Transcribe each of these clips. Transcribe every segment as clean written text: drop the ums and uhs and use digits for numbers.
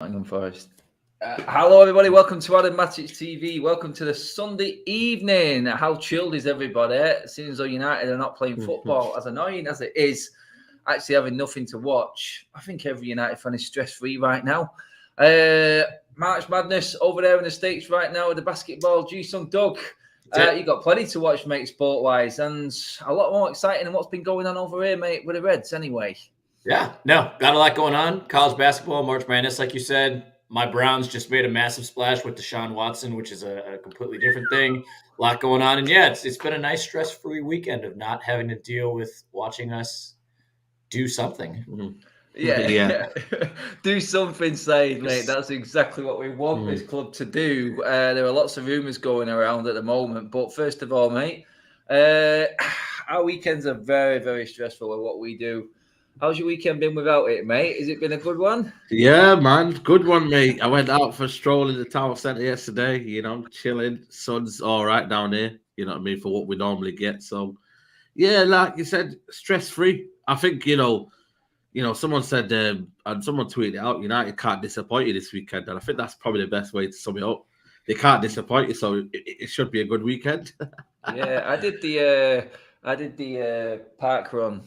Nottingham Forest. Hello, everybody. Welcome to Adam Matic TV. Welcome to the Sunday evening. How chilled is everybody? It seems though United are not playing football. As annoying as it is, actually having nothing to watch. I think every United fan is stress-free right now. March Madness over there in the States right now with the basketball. G-Sung Doug. You got plenty to watch, mate, sport-wise, and a lot more exciting than what's been going on over here, mate, with the Reds anyway. Yeah, no, got a lot going on. College basketball, March Madness, like you said. My Browns just made a massive splash with Deshaun Watson, which is a completely different thing. A lot going on. And yeah, it's been a nice stress-free weekend of not having to deal with watching us do something. Yeah. Do something, Said, mate. That's exactly what we want this club to do. There are lots of rumours going around at the moment. But first of all, mate, our weekends are very, very stressful with what we do. How's your weekend been without it, mate? Has it been a good one? Yeah, man. Good one, mate. I went out for a stroll in the town centre yesterday, chilling. Sun's all right down here, you know what I mean, for what we normally get. So, yeah, like you said, stress-free. I think, someone said, and someone tweeted it out, United can't disappoint you this weekend. And I think that's probably the best way to sum it up. They can't disappoint you, so it should be a good weekend. Yeah, I did the park run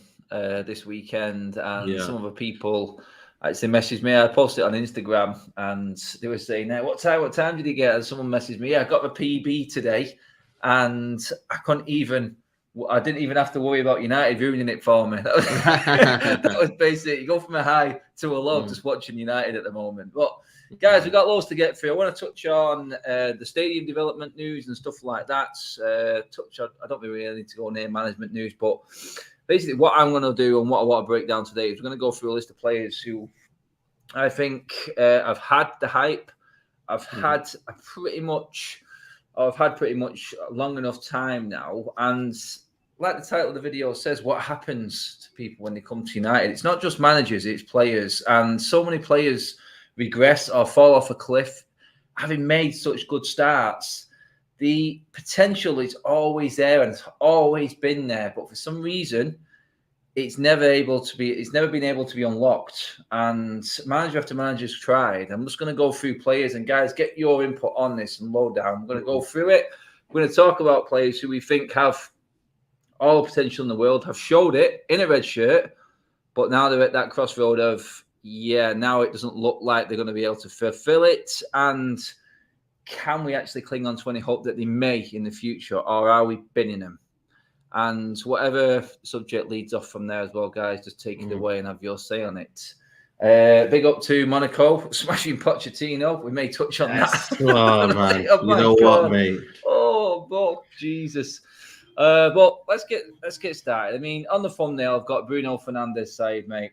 this weekend, and some other people actually messaged me. I posted it on Instagram, and they were saying, what time did you get? And someone messaged me, I got the PB today, and I didn't even have to worry about United ruining it for me. That was basically, you go from a high to a low just watching United at the moment. But guys, we've got loads to get through. I want to touch on the stadium development news and stuff like that. I don't really need to go near management news, but basically what I'm going to do and what I want to break down today is we're going to go through a list of players who I think have had the hype. I've had pretty much long enough time now. And like the title of the video says, what happens to people when they come to United? It's not just managers, it's players. And so many players regress or fall off a cliff, having made such good starts. The potential is always there and it's always been there, but for some reason, it's never been able to be unlocked. And manager after manager's tried. I'm just going to go through players, and guys, get your input on this and low down. I'm going to go through it. We're going to talk about players who we think have all the potential in the world, have showed it in a red shirt, but now they're at that crossroad of, now it doesn't look like they're going to be able to fulfill it. And can we actually cling on to any hope that they may in the future, or are we binning them? And whatever subject leads off from there as well, guys, just take it away and have your say on it. Big up to Monaco, smashing Pochettino. We may touch on that. Oh, man. What, mate? Oh, Jesus. But let's get started. I mean, on the thumbnail, I've got Bruno Fernandes side, mate.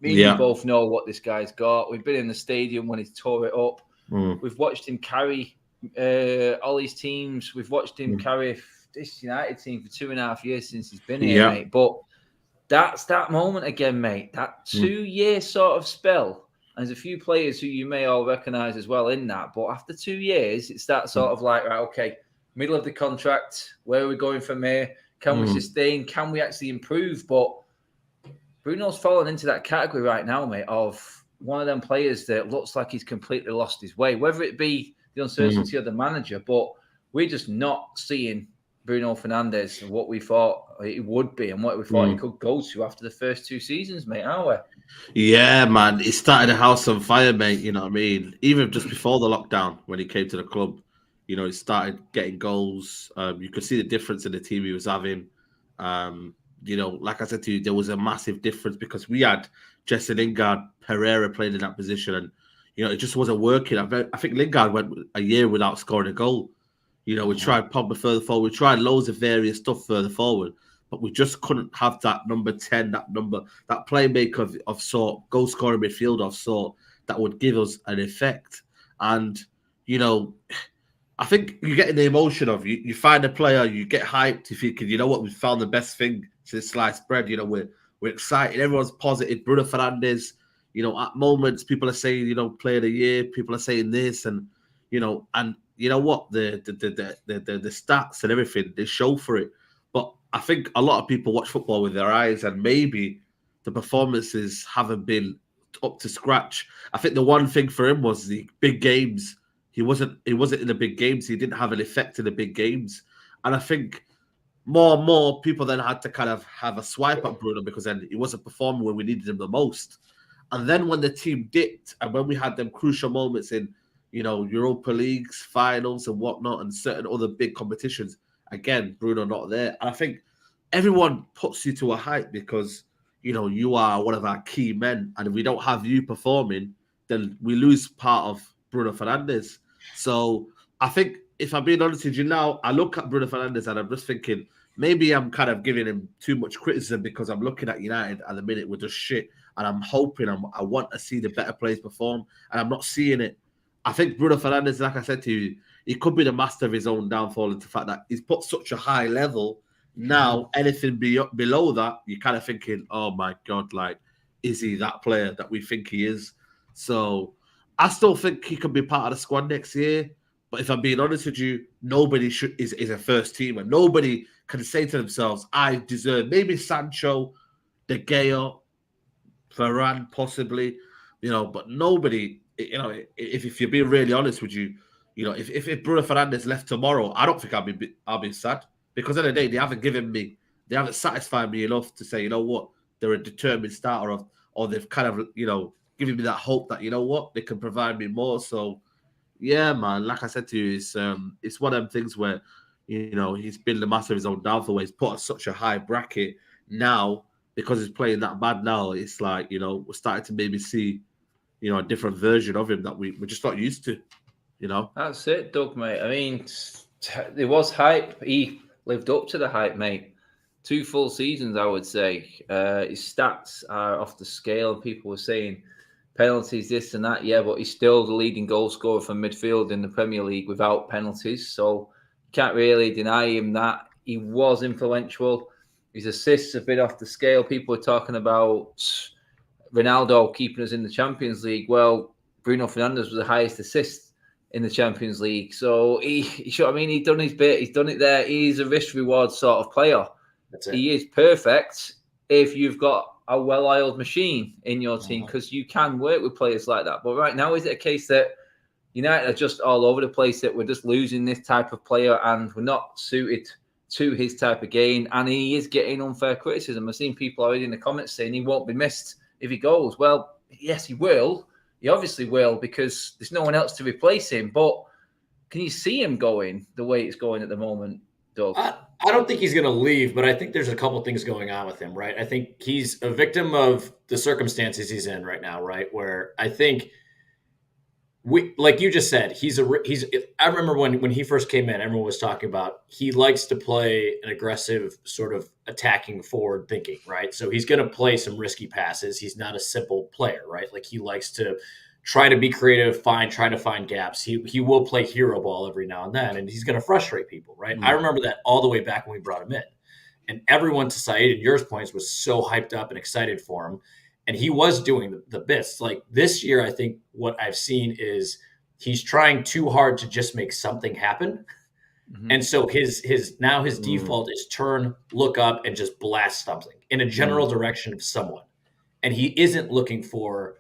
We both know what this guy's got. We've been in the stadium when he tore it up. We've watched him carry all his teams. We've watched him carry this United team for 2.5 years since he's been here, mate. But that's that moment again, mate. That 2-year sort of spell. And there's a few players who you may all recognise as well in that. But after 2 years, it's that sort of like, right, okay, middle of the contract. Where are we going from here? Can we sustain? Can we actually improve? But Bruno's fallen into that category right now, mate, of one of them players that looks like he's completely lost his way, whether it be the uncertainty of the manager, but we're just not seeing Bruno Fernandes and what we thought it would be and what we thought he could go to after the first 2 seasons, mate, aren't we? Yeah, man. He started a house on fire, mate, you know what I mean? Even just before the lockdown, when he came to the club, he started getting goals. You could see the difference in the team he was having. Like I said to you, there was a massive difference because we had Jesse Lingard, Pereira playing in that position, and it just wasn't working. I think Lingard went a year without scoring a goal. We tried Pogba further forward, we tried loads of various stuff further forward, but we just couldn't have that number 10, that playmaker of sort, goal scoring midfielder of sort that would give us an effect. And I think you get in the emotion of you find a player, you get hyped, you think, you know what, we found the best thing since sliced bread. We're excited, everyone's positive. Bruno Fernandes, at moments people are saying, player of the year, people are saying this, and you know what, the stats and everything, they show for it. But I think a lot of people watch football with their eyes, and maybe the performances haven't been up to scratch. I think the one thing for him was the big games. He wasn't in the big games. He didn't have an effect in the big games. And I think more and more people then had to kind of have a swipe at Bruno because then he wasn't performing when we needed him the most. And then when the team dipped and when we had them crucial moments in, Europa Leagues, finals and whatnot, and certain other big competitions, again, Bruno not there. And I think everyone puts you to a height because, you are one of our key men. And if we don't have you performing, then we lose part of Bruno Fernandes. So I think, if I'm being honest with you now, I look at Bruno Fernandes and I'm just thinking, maybe I'm kind of giving him too much criticism because I'm looking at United at the minute we're just shit. And I'm hoping I want to see the better players perform. And I'm not seeing it. I think Bruno Fernandes, like I said to you, he could be the master of his own downfall into the fact that he's put such a high level. Now, anything below that, you're kind of thinking, oh my God, like, is he that player that we think he is? So I still think he could be part of the squad next year. But if I'm being honest with you, nobody is a first teamer. Nobody can say to themselves, I deserve maybe Sancho, De Gea, Varane, possibly, but nobody, if you're being really honest with you, if Bruno Fernandes left tomorrow, I don't think I'll be sad because at the end of the day, they haven't satisfied me enough to say, what, they're a determined starter or they've kind of, given me that hope that, what, they can provide me more. So, yeah, man, like I said to you, it's one of them things where, he's been the master of his own downfall where he's put on such a high bracket now because he's playing that bad now. It's like, we're starting to maybe see, a different version of him that we're just not used to, That's it, Doug, mate. I mean, there was hype. He lived up to the hype, mate. 2 full seasons, I would say. His stats are off the scale. People were saying penalties, this and that. Yeah, but he's still the leading goal scorer from midfield in the Premier League without penalties. So you can't really deny him that. He was influential. His assists have been off the scale. People are talking about Ronaldo keeping us in the Champions League. Well, Bruno Fernandes was the highest assist in the Champions League. So he's done his bit. He's done it there. He's a risk-reward sort of player. That's it. He is perfect if you've got a well-oiled machine in your team because you can work with players like that. But right now, is it a case that United are just all over the place, that we're just losing this type of player and we're not suited to his type of game, and he is getting unfair criticism? I've seen people already in the comments saying he won't be missed if he goes. Well, yes, he will. He obviously will because there's no one else to replace him. But can you see him going the way it's going at the moment, Doug? I don't think he's going to leave, but I think there's a couple things going on with him, right? I think he's a victim of the circumstances he's in right now, right? Where I think like you just said, I remember when he first came in, everyone was talking about he likes to play an aggressive sort of attacking forward thinking, right? So he's going to play some risky passes. He's not a simple player, right? Like he likes to try to be creative, try to find gaps. He will play hero ball every now and then, and he's going to frustrate people, right? Mm-hmm. I remember that all the way back when we brought him in. And everyone, to Saeed and yours points, was so hyped up and excited for him. And he was doing the bits. Like this year, I think what I've seen is he's trying too hard to just make something happen. Mm-hmm. And so his default is turn, look up, and just blast something in a general direction of someone. And he isn't looking for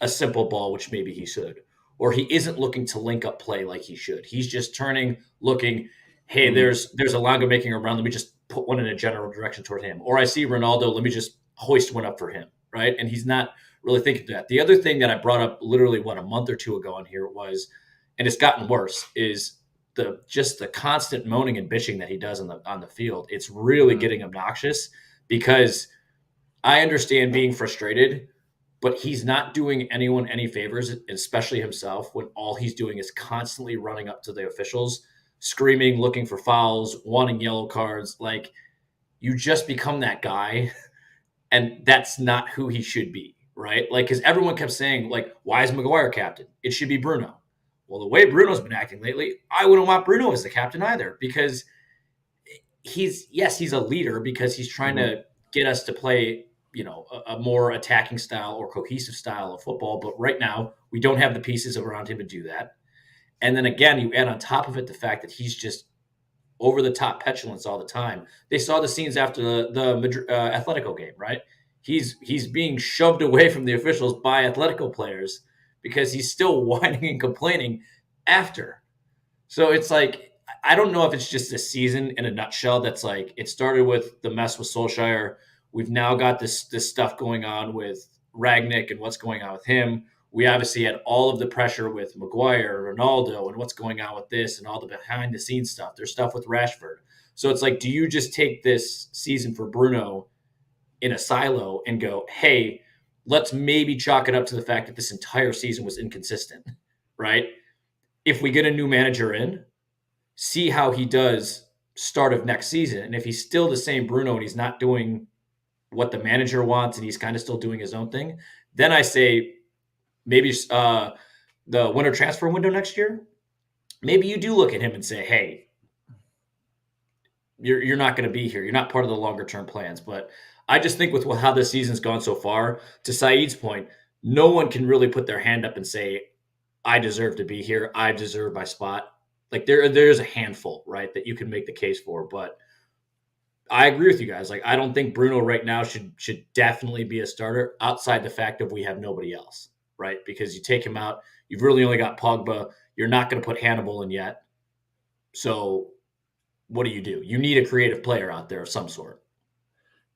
a simple ball, which maybe he should, or he isn't looking to link up play like he should. He's just turning, looking, hey, there's a Longo making a run. Let me just put one in a general direction toward him. Or I see Ronaldo, let me just hoist one up for him, right? And he's not really thinking that. The other thing that I brought up literally, a month or two ago on here was, and it's gotten worse, is the constant moaning and bitching that he does on the field. It's really getting obnoxious because I understand being frustrated, but he's not doing anyone any favors, especially himself, when all he's doing is constantly running up to the officials, screaming, looking for fouls, wanting yellow cards. Like, you just become that guy, and that's not who he should be, right? Like, because everyone kept saying, like, why is Maguire captain? It should be Bruno. Well, the way Bruno's been acting lately, I wouldn't want Bruno as the captain either, because he's a leader because he's trying to get us to play, a more attacking style or cohesive style of football. But right now, we don't have the pieces around him to do that. And then again, you add on top of it the fact that he's just over the top petulance all the time. They saw the scenes after the Atletico game, right? he's being shoved away from the officials by Atletico players because he's still whining and complaining after. So it's like, I don't know if it's just a season in a nutshell that's like, it started with the mess with Solskjaer. We've now got this stuff going on with Ragnick and what's going on with him. We obviously had all of the pressure with Maguire, Ronaldo, and what's going on with this and all the behind the scenes stuff. There's stuff with Rashford. So it's like, do you just take this season for Bruno in a silo and go, hey, let's maybe chalk it up to the fact that this entire season was inconsistent, right? If we get a new manager in, see how he does start of next season. And if he's still the same Bruno and he's not doing what the manager wants and he's kind of still doing his own thing, then I say maybe the winter transfer window next year, maybe you do look at him and say, hey, you're not going to be here. You're not part of the longer term plans. But I just think with how this season's gone so far, to Saeed's point, no one can really put their hand up and say, I deserve to be here. I deserve my spot. Like there's a handful, right, that you can make the case for. But I agree with you guys. Like, I don't think Bruno right now should definitely be a starter outside the fact of we have nobody else, right? Because you take him out, you've really only got Pogba. You're not going to put Hannibal in yet. So what do? You need a creative player out there of some sort.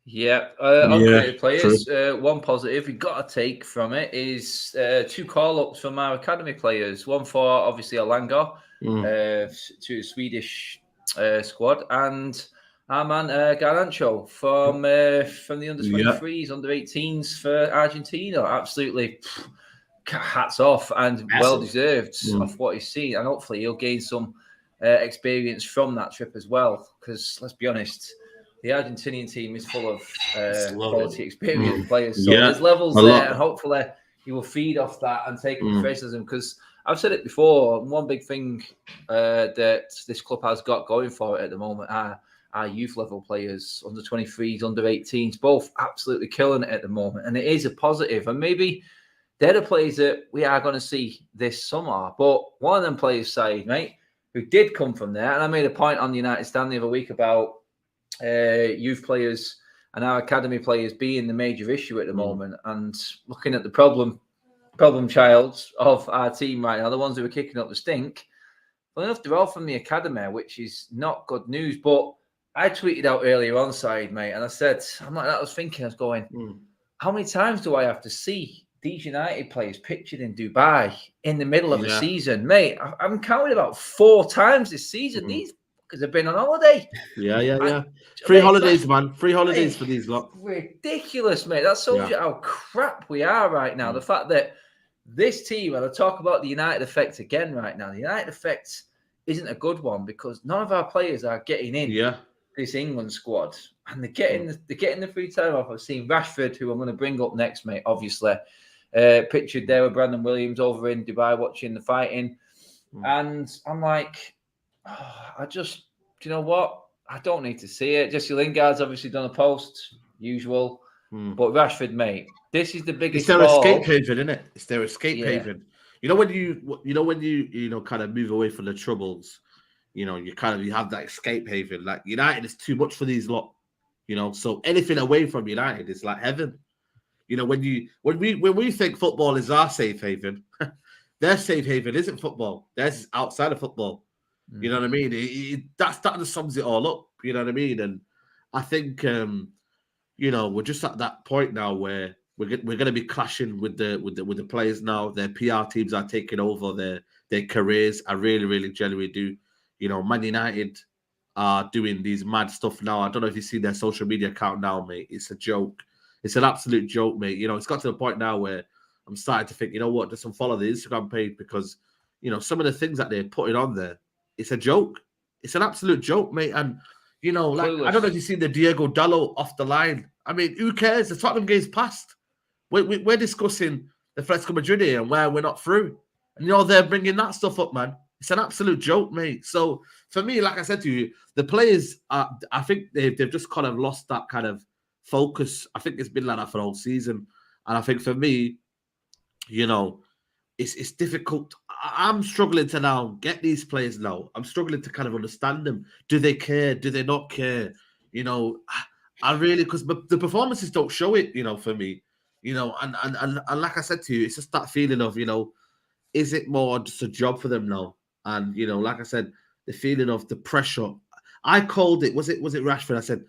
Yeah, on creative players, one positive we've got to take from it is 2 call-ups from our academy players. One for, obviously, Alanga, to the Swedish squad, and our man Garnacho from the under-23s, under-18s for Argentina. Absolutely hats off and well-deserved of what he's seen. And hopefully he'll gain some experience from that trip as well, because let's be honest, the Argentinian team is full of quality, experienced players. So there's levels there, and hopefully he will feed off that and take professionalism. Because I've said it before, one big thing that this club has got going for it at the moment are our youth level players, under 23s, under 18s, both absolutely killing it at the moment. And it is a positive. And maybe they're the players that we are going to see this summer. But one of them players, Saeed, mate, who did come from there, and I made a point on the United Stand the other week about youth players and our academy players being the major issue at the moment, and looking at the problem child of our team right now, the ones who are kicking up the stink. Well, enough, they're all from the academy, which is not good news. But I tweeted out earlier on, Saeed, mate, and I said, I was going, how many times do I have to see these United players pictured in Dubai in the middle of the season? Mate, I'm counting about 4 times this season. These because they've been on holiday. Free holidays, man. Free holidays for these lot. Ridiculous, mate. That shows you how crap we are right now. The fact that this team, and I talk about the United effect again right now, the United effect isn't a good one because none of our players are getting in this England squad. And they're getting the free time off. I've seen Rashford, who I'm going to bring up next, mate, obviously. Pictured there with Brandon Williams over in Dubai watching the fighting. And I'm like, do you know what? I don't need to see it. Jesse Lingard's obviously done a post, usual. But Rashford, mate, this is the biggest. It's their escape haven, isn't it? It's their escape haven. You know when you kind of move away from the troubles, you have that escape haven. Like United is too much for these lot, So anything away from United is like heaven. When we think football is our safe haven, their safe haven isn't football. Theirs is outside of football. You know what I mean? That just sums it all up. You know what I mean? And I think, we're just at that point now where we're going to be clashing with the players now. Their PR teams are taking over their careers. I really, really genuinely do. Man United are doing these mad stuff now. I don't know if you see their social media account now, mate. It's a joke. It's an absolute joke, mate. It's got to the point now where I'm starting to think, you know what, just unfollow the Instagram page because, some of the things that they're putting on there, it's a joke. It's an absolute joke, mate. And, I don't know if you've seen the Diego Dallo off the line. I mean, who cares? The Tottenham game's passed. We're discussing the Atletico Madrid here and where we're not through. And, they're bringing that stuff up, man. It's an absolute joke, mate. So, for me, like I said to you, the players, I think they've just kind of lost that kind of focus. I think it's been like that for the whole season. And I think for me, it's difficult. I'm struggling to now get these players now. I'm struggling to kind of understand them. Do they care? Do they not care? I really, because the performances don't show it, for me, and like I said to you, it's just that feeling of, is it more just a job for them now? And, like I said, the feeling of the pressure. I called it, was it Rashford? I said,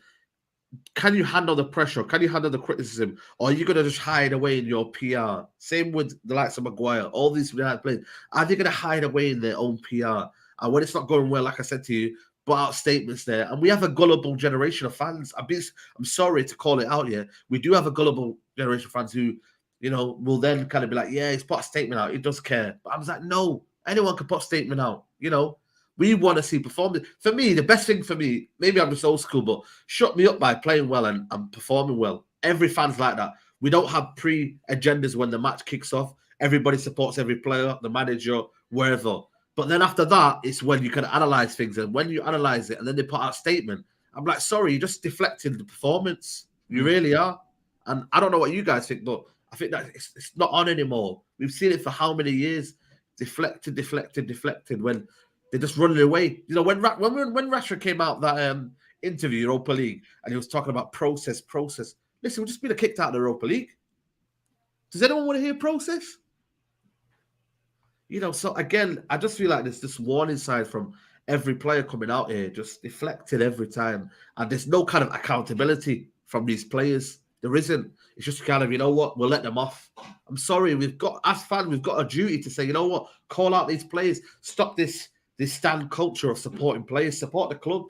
can you handle the pressure? Can you handle the criticism? Or are you going to just hide away in your PR? Same with the likes of Maguire, all these players. Are they going to hide away in their own PR? And when it's not going well, like I said to you, put out statements there. And we have a gullible generation of fans. I'm sorry to call it out here. We do have a gullible generation of fans who, will then kind of be like, yeah, he's put a statement out. He does care. But I was like, no, anyone can put a statement out, We want to see performance. For me, the best thing for me, maybe I'm just old school, but shut me up by playing well and performing well. Every fan's like that. We don't have pre-agendas when the match kicks off. Everybody supports every player, the manager, wherever. But then after that, it's when you can analyze things. And when you analyze it and then they put out a statement, I'm like, sorry, you're just deflecting the performance. You really are. And I don't know what you guys think, but I think that it's not on anymore. We've seen it for how many years? Deflected. When they're just running away. When Rashford came out that interview, Europa League, and he was talking about process. Listen, we're just being kicked out of the Europa League. Does anyone want to hear process? So again, I just feel like there's this warning sign from every player coming out here, just deflected every time. And there's no kind of accountability from these players. There isn't. It's just kind of, we'll let them off. I'm sorry, as fans, we've got a duty to say, call out these players. Stop this stand culture of supporting players. Support the club.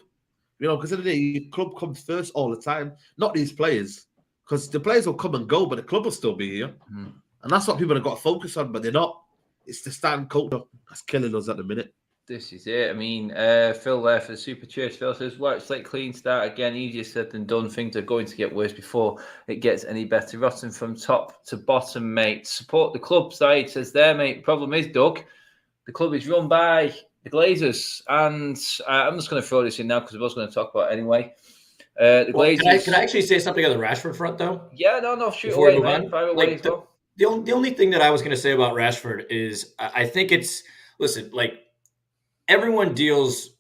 Because in the day, the club comes first all the time, not these players. Because the players will come and go, but the club will still be here. Mm. And that's what people have got to focus on, but they're not. It's the stand culture that's killing us at the minute. This is it. I mean, Phil there for the Super Church. Phil says, well, it's like clean start again. Easier said than done. Things are going to get worse before it gets any better. Rotten from top to bottom, mate. Support the club side, says there, mate. Problem is, Doug, the club is run by the Glazers. And I'm just going to throw this in now because I was going to talk about it anyway. The Glazers. Can I actually say something on the Rashford front, though? Yeah, no, shoot away, mate. Fire away as well. The only thing that I was going to say about Rashford is I think it's, listen, everyone deals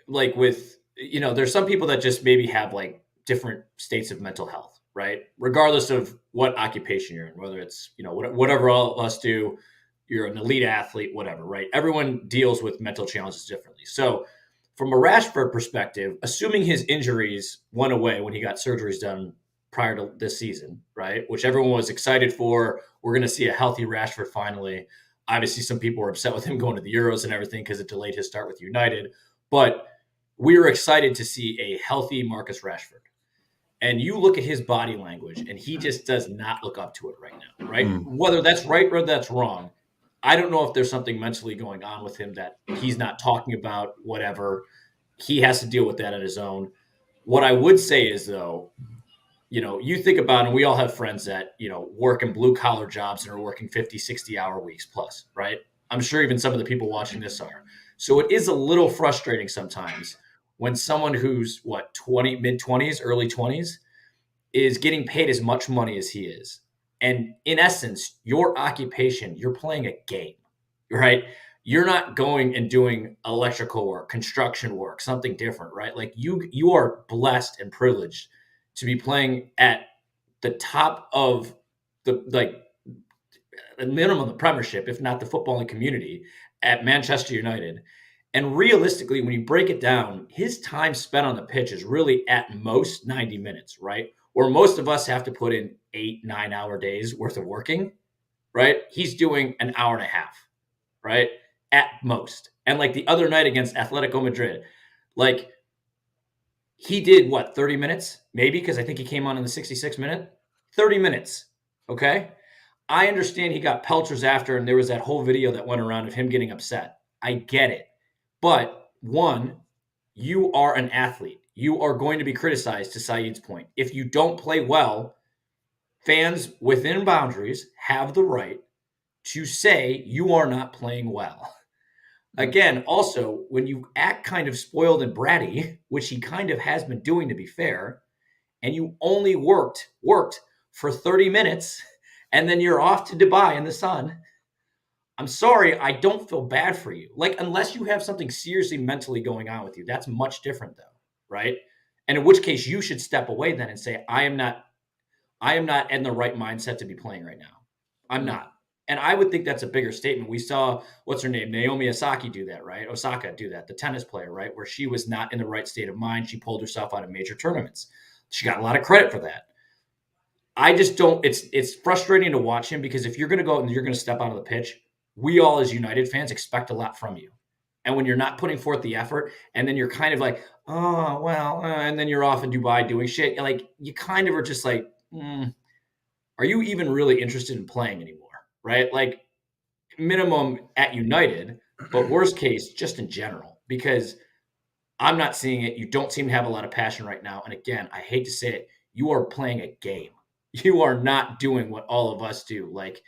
with, there's some people that just maybe have different states of mental health, right? Regardless of what occupation you're in, whether it's, whatever all of us do, you're an elite athlete, whatever, right? Everyone deals with mental challenges differently. So from a Rashford perspective, assuming his injuries went away when he got surgeries done prior to this season, right? Which everyone was excited for. We're going to see a healthy Rashford finally. Obviously, some people were upset with him going to the Euros and everything because it delayed his start with United. But we were excited to see a healthy Marcus Rashford. And you look at his body language, and he just does not look up to it right now, right? Whether that's right or that's wrong, I don't know if there's something mentally going on with him that he's not talking about, whatever. He has to deal with that on his own. What I would say is, though, you think about, and we all have friends that, work in blue collar jobs and are working 50, 60-hour weeks plus, right? I'm sure even some of the people watching this are. So it is a little frustrating sometimes when someone who's mid-20s, early 20s is getting paid as much money as he is. And in essence, your occupation, you're playing a game, right? You're not going and doing electrical work, construction work, something different, right? You are blessed and privileged to be playing at the top of the minimum of the Premiership, if not the footballing community, at Manchester United. And realistically, when you break it down, his time spent on the pitch is really at most 90 minutes, right? Where most of us have to put in 8-9 hour days worth of working, right? He's doing an hour and a half, right? At most. And the other night against Atletico Madrid, he did 30 minutes? Maybe, because I think he came on in the 66th minute. 30 minutes. Okay? I understand he got pelters after, and there was that whole video that went around of him getting upset. I get it. But one, you are an athlete. You are going to be criticized, to Saeed's point. If you don't play well, fans within boundaries have the right to say you are not playing well. Again, also, when you act kind of spoiled and bratty, which he kind of has been doing, to be fair, and you only worked for 30 minutes, and then you're off to Dubai in the sun, I'm sorry, I don't feel bad for you. Unless you have something seriously mentally going on with you, that's much different, though, right? And in which case you should step away then and say, I am not in the right mindset to be playing right now. I'm not. And I would think that's a bigger statement. We saw, what's her name? Naomi Osaka do that, right? The tennis player, right? Where she was not in the right state of mind. She pulled herself out of major tournaments. She got a lot of credit for that. I just don't, it's frustrating to watch him because if you're going to go out and you're going to step out of the pitch, we all as United fans expect a lot from you. And when you're not putting forth the effort and then you're kind of like, oh, well, and then you're off in Dubai doing shit, like you kind of are just like, are you even really interested in playing anymore? Right? Like minimum at United, but worst case, just in general, because I'm not seeing it. You don't seem to have a lot of passion right now. And again, I hate to say it, you are playing a game. You are not doing what all of us do. Like,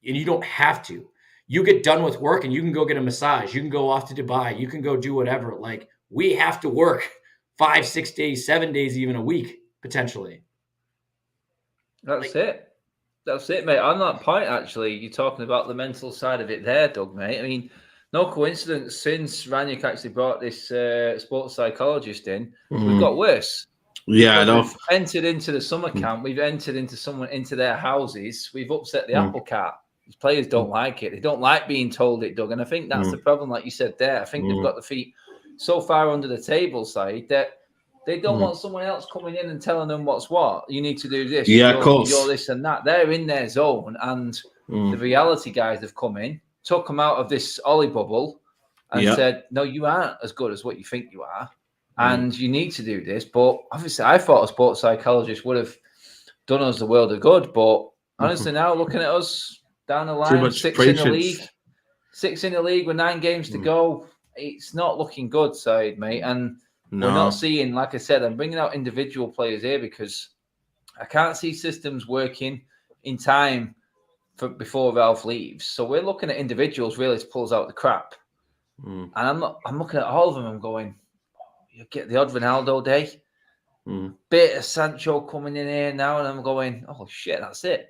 and you don't have to. You get done with work and you can go get a massage. You can go off to Dubai. You can go do whatever. Like, we have to work 5, 6 days, 7 days, even a week, potentially. That's it, mate. On that point, actually, you're talking about the mental side of it there, Doug, mate. I mean, no coincidence, since Ranić actually brought this sports psychologist in, we've got worse. Yeah, I know. We've entered into the summer camp. We've entered into their houses. We've upset the apple cart. These players don't like it. They don't like being told it, Doug. And I think that's the problem, like you said there. I think they've got the feet so far under the table side that they don't want someone else coming in and telling them what's what. You need to do this. Yeah, of course. You're this and that. They're in their zone. And the reality guys have come in, took them out of this Ollie bubble and said, no, you aren't as good as what you think you are. And you need to do this. But obviously, I thought a sports psychologist would have done us the world of good. But honestly, now looking at us down the line, six in the league with 9 games to go, it's not looking good, side, mate. And we're not seeing, like I said, I'm bringing out individual players here because I can't see systems working in time before Ralph leaves. So we're looking at individuals really to pull us out the crap. And I'm looking at all of them. I'm going, you get the odd Ronaldo day, bit of Sancho coming in here now, and I'm going, oh shit, that's it.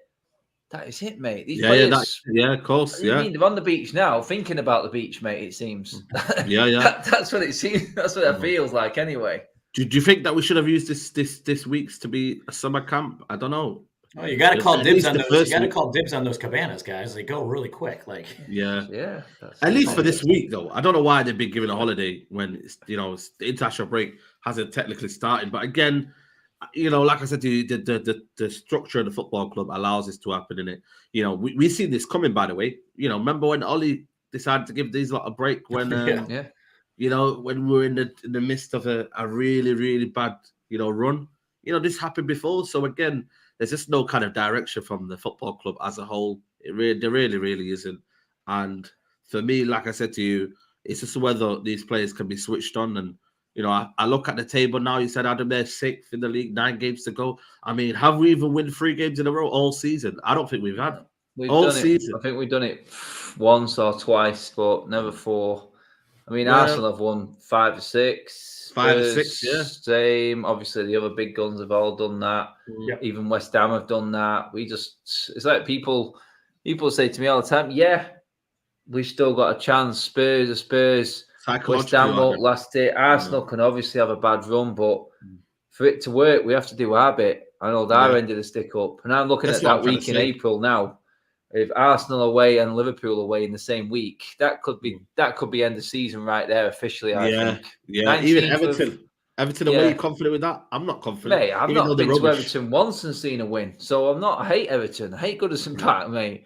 That is it, mate. These players, of course. I mean, they're on the beach now, thinking about the beach, mate. It seems. That's what it seems. That's what it feels like, anyway. Do you think that we should have used this week's to be a summer camp? I don't know. Oh, you got to call dibs on those. You got to call dibs on those cabanas, guys. They go really quick. Like, yeah. At least for this week, though. I don't know why they've been given a holiday when it's, the international break hasn't technically started. But again, like I said to you, the structure of the football club allows this to happen, innit? We see this coming. By the way, remember when Ollie decided to give these lot a break when when we were in the midst of a really, really bad run. This happened before. So again, there's just no kind of direction from the football club as a whole. There really isn't. And for me, like I said to you, it's just whether these players can be switched on. And, I look at the table now. You said, Adam, they're 6th in the league, 9 games to go. I mean, have we even won 3 games in a row all season? I don't think we've had. All season. I think we've done it once or twice, but never 4. I mean, Arsenal have won 5 or 6. 5 or 6, yeah. Same. Obviously, the other big guns have all done that. Yeah. Even West Ham have done that. It's like people say to me all the time, we've still got a chance. Spurs. West Ham won't last it. Arsenal can obviously have a bad run, but for it to work, we have to do our bit. I know our end of the stick up. And I'm looking at that week in April now. If Arsenal away and Liverpool away in the same week, that could be end of season right there officially. I think. Yeah. Even Everton away. You confident with that? I'm not confident. Mate, I've not been to Everton once and seen a win, so I'm not. I hate Everton. I hate Goodison Park, mate.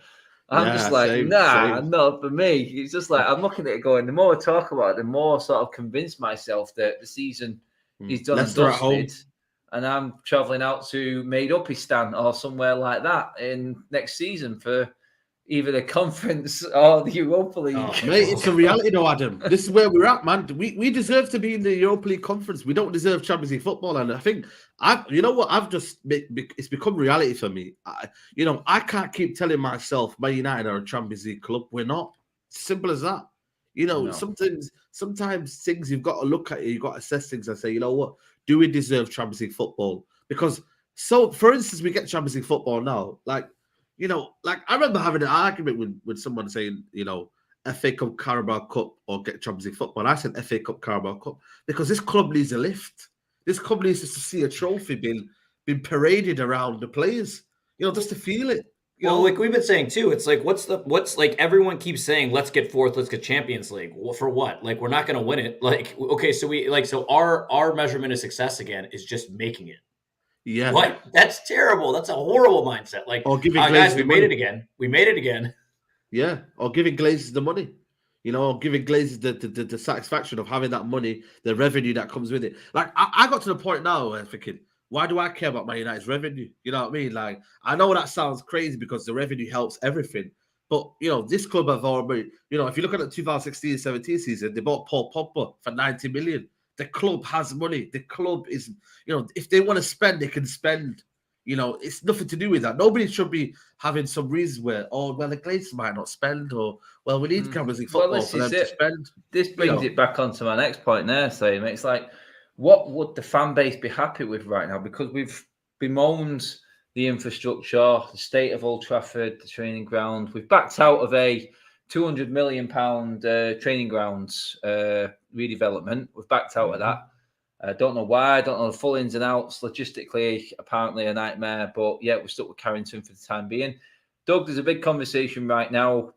I'm just like, same. Not for me. It's just like I'm looking at it going. The more I talk about it, the more sort of convince myself that the season is done and dusted. And I'm travelling out to Made-Upistan or somewhere like that in next season for either the conference or the Europa League. Oh, mate, it's a reality though, Adam. This is where we're at, man. We deserve to be in the Europa League conference. We don't deserve Champions League football. And I think, it's become reality for me. I can't keep telling myself Man United are a Champions League club. We're not. Simple as that. Sometimes things you've got to look at, you've got to assess things and say, you know what? Do we deserve Champions League football? Because, for instance, we get Champions League football now. Like I remember having an argument with someone saying, FA Cup, Carabao Cup, or get Champions League football. And I said FA Cup, Carabao Cup, because this club needs a lift. This club needs to see a trophy being paraded around the players, just to feel it. Like we've been saying too, it's like what's like everyone keeps saying, let's get fourth, let's get Champions League. Well, for what? Like we're not going to win it. Like okay, so our measurement of success again is just making it. Yeah, what? That's terrible. That's a horrible mindset. Like, guys, we made it again. We made it again. Yeah, or giving Glazers the money. Or giving Glazers the satisfaction of having that money, the revenue that comes with it. Like I got to the point now where I'm thinking, why do I care about Man United's revenue? You know what I mean? Like, I know that sounds crazy because the revenue helps everything. But, this club have already, if you look at the 2016-17 season, they bought Paul Pogba for 90 million. The club has money. The club is, if they want to spend, they can spend. It's nothing to do with that. Nobody should be having some reason where, the Glazers might not spend, or, we need Champions League football for them to spend. This brings it back onto my next point there, Sam. It's like, what would the fan base be happy with right now? Because we've bemoaned the infrastructure, the state of Old Trafford, the training ground. We've backed out of a £200 million training grounds redevelopment. We've backed out of that. I don't know why. I don't know the full ins and outs. Logistically, apparently a nightmare. But yeah, we're stuck with Carrington for the time being. Doug, there's a big conversation right now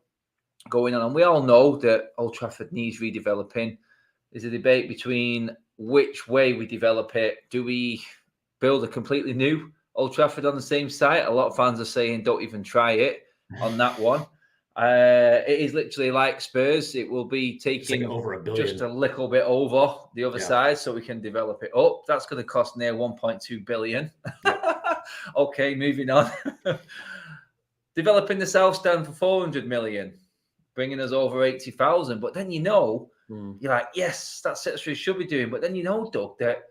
going on. And we all know that Old Trafford needs redeveloping. There's a debate between which way we develop it. Do we build a completely new Old Trafford on the same site? A lot of fans are saying don't even try it on that one. It is literally like Spurs. It will be taking like over $1 billion, just a little bit over the other side so we can develop it up. That's going to cost near 1.2 billion. Okay, moving on. Developing the South Stand for 400 million, bringing us over 80,000. But then you're like, yes, that's what we should be doing. But then Doug, that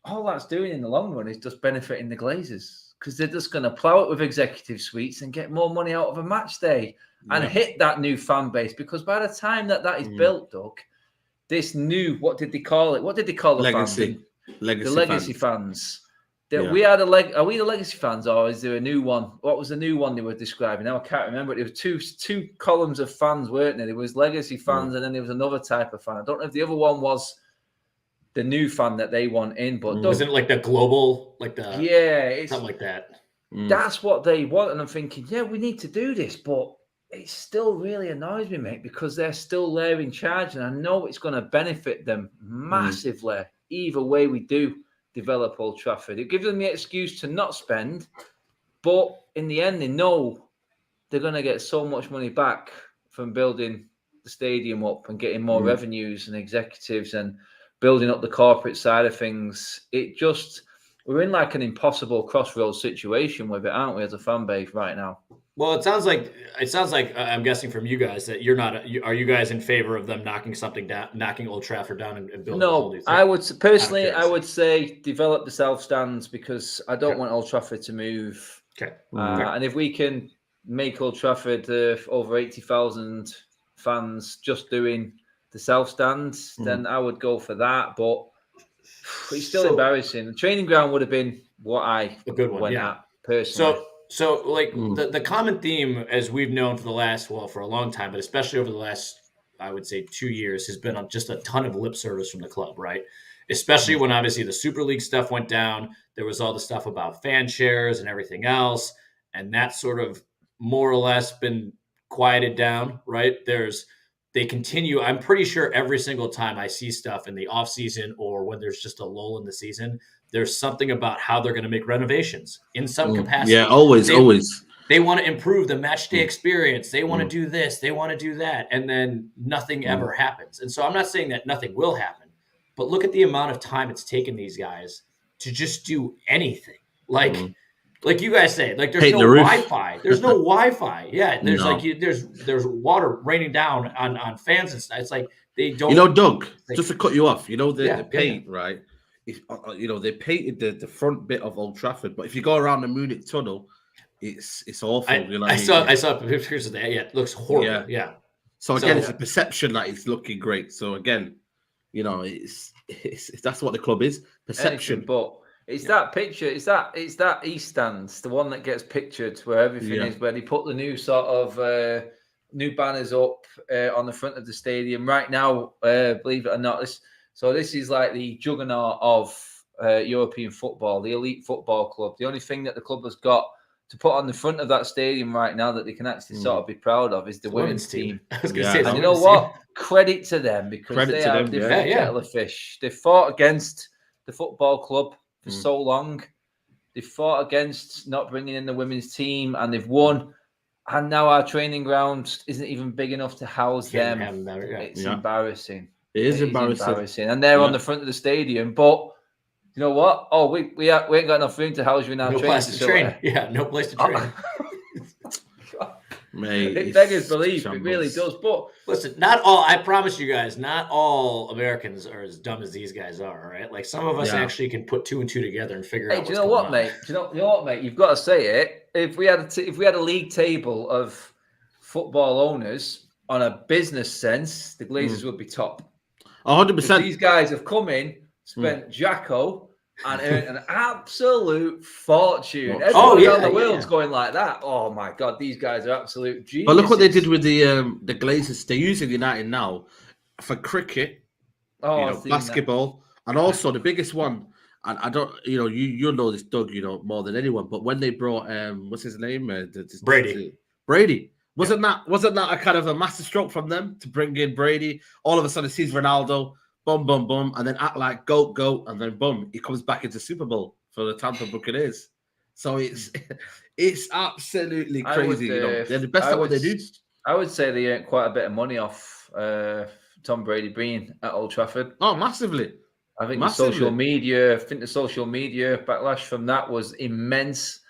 all that's doing in the long run is just benefiting the Glazers because they're just going to plow it with executive suites and get more money out of a match day and hit that new fan base. Because by the time that is built, Doug, this new, what did they call it? What did they call the legacy? Fans? Legacy the legacy fans. That Yeah. we are we the legacy fans, or is there a new one? What was the new one they were describing? Now I can't remember. There were two columns of fans, weren't there? There was legacy fans, and then there was another type of fan. I don't know if the other one was the new fan that they want in, but wasn't it like the global, like the it's something like that? That's what they want, and I'm thinking, yeah, we need to do this, but it still really annoys me, mate, because they're still there in charge, and I know it's going to benefit them massively. Either way we do develop Old Trafford, it gives them the excuse to not spend, but in the end, they know they're going to get so much money back from building the stadium up and getting more revenues and executives and building up the corporate side of things. We're in like an impossible crossroads situation with it, aren't we, as a fan base right now? Well, it sounds like I'm guessing from you guys that you're not. Are you guys in favor of them knocking something down, knocking Old Trafford down, and building? No, I would personally, I would say develop the South Stands because I don't want Old Trafford to move. Okay, and if we can make Old Trafford over 80,000 fans just doing the South Stands, then I would go for that. But it's still embarrassing. The training ground would have been what I went at personally. So like the common theme, as we've known for a long time, but especially over the last, I would say 2 years, has been on just a ton of lip service from the club, right? Especially when obviously the Super League stuff went down. There was all the stuff about fan shares and everything else. And that's sort of more or less been quieted down, right? They continue. I'm pretty sure every single time I see stuff in the off season or when there's just a lull in the season, there's something about how they're going to make renovations in some capacity. Yeah, always. They want to improve the match day experience. They want to do this. They want to do that. And then nothing ever happens. And so I'm not saying that nothing will happen, but look at the amount of time it's taken these guys to just do anything. Like you guys say, like there's no Wi-Fi. There's no Wi-Fi. Yeah, there's there's water raining down on fans and stuff. It's like they don't. Doug, just to cut you off, the paint, right? They painted the front bit of Old Trafford, but if you go around the Munich tunnel, it's awful. I saw pictures of that. Yeah, it looks horrible. Yeah. So again, it's a perception that it's looking great. So again, it's that's what the club is, perception. But it's that picture. It's that East Stand, the one that gets pictured where everything is, where they put the new sort of new banners up on the front of the stadium right now. Believe it or not, this is like the juggernaut of European football, the elite football club. The only thing that the club has got to put on the front of that stadium right now that they can actually sort of be proud of is the women's team. I was going to say, and you know what? Credit to them, because they are a different kettle of fish. They fought against the football club for so long. They fought against not bringing in the women's team, and they've won. And now our training ground isn't even big enough to house them. It's embarrassing. It is embarrassing. And they're on the front of the stadium. But you know what? Oh, we ain't got enough room to house you in our training facility. Yeah, no place to train. Mate, it beggars belief. It really does. But listen, not all. I promise you guys, not all Americans are as dumb as these guys are. All right, like some of us actually can put 2 and 2 together and figure out. Do you know what, mate? Do you know what, mate? You've got to say it. If we had a league table of football owners on a business sense, the Glazers would be top. 100%. These guys have come in, spent Jacko, and earned an absolute fortune. Everyone around the world's going like that. Oh my God, these guys are absolute geniuses. But look what they did with the Glazers. They're using United now for cricket, basketball, and also the biggest one. And I don't, you'll know this, Doug, more than anyone. But when they brought, what's his name? Brady. Wasn't that a kind of a master stroke from them to bring in Brady? All of a sudden, sees Ronaldo. Boom, boom, boom, and then act like goat, and then boom, he comes back into Super Bowl for the Tampa Buccaneers. So it's absolutely crazy. They're the best at what they do. I would say they earned quite a bit of money off Tom Brady being at Old Trafford. Oh, massively! I think the social media backlash from that was immense,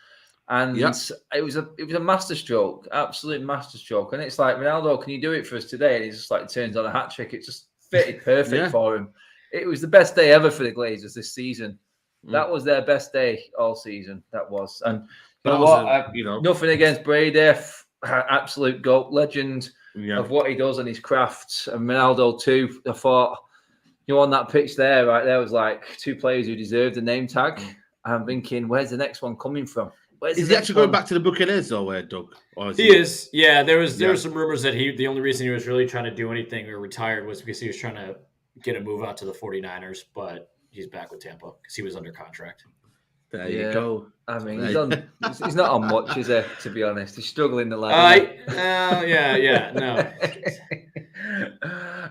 and it was a masterstroke, absolute masterstroke. And it's like, Ronaldo, can you do it for us today? And he just like turns on a hat trick. It just fitted perfect for him. It was the best day ever for the Glazers this season. That was their best day all season. That was. And nothing against Brady, absolute GOAT, legend of what he does and his craft. And Ronaldo too. I thought, on that pitch there, right there was like 2 players who deserved the name tag. I'm thinking, where's the next one coming from? Is he actually going back to the Buccaneers though, Doug? He is. Yeah, there was some rumors that the only reason he was really trying to do anything or retired was because he was trying to get a move out to the 49ers, but he's back with Tampa because he was under contract. There you go. I mean, he's not on much, is he? To be honest, he's struggling the line. No.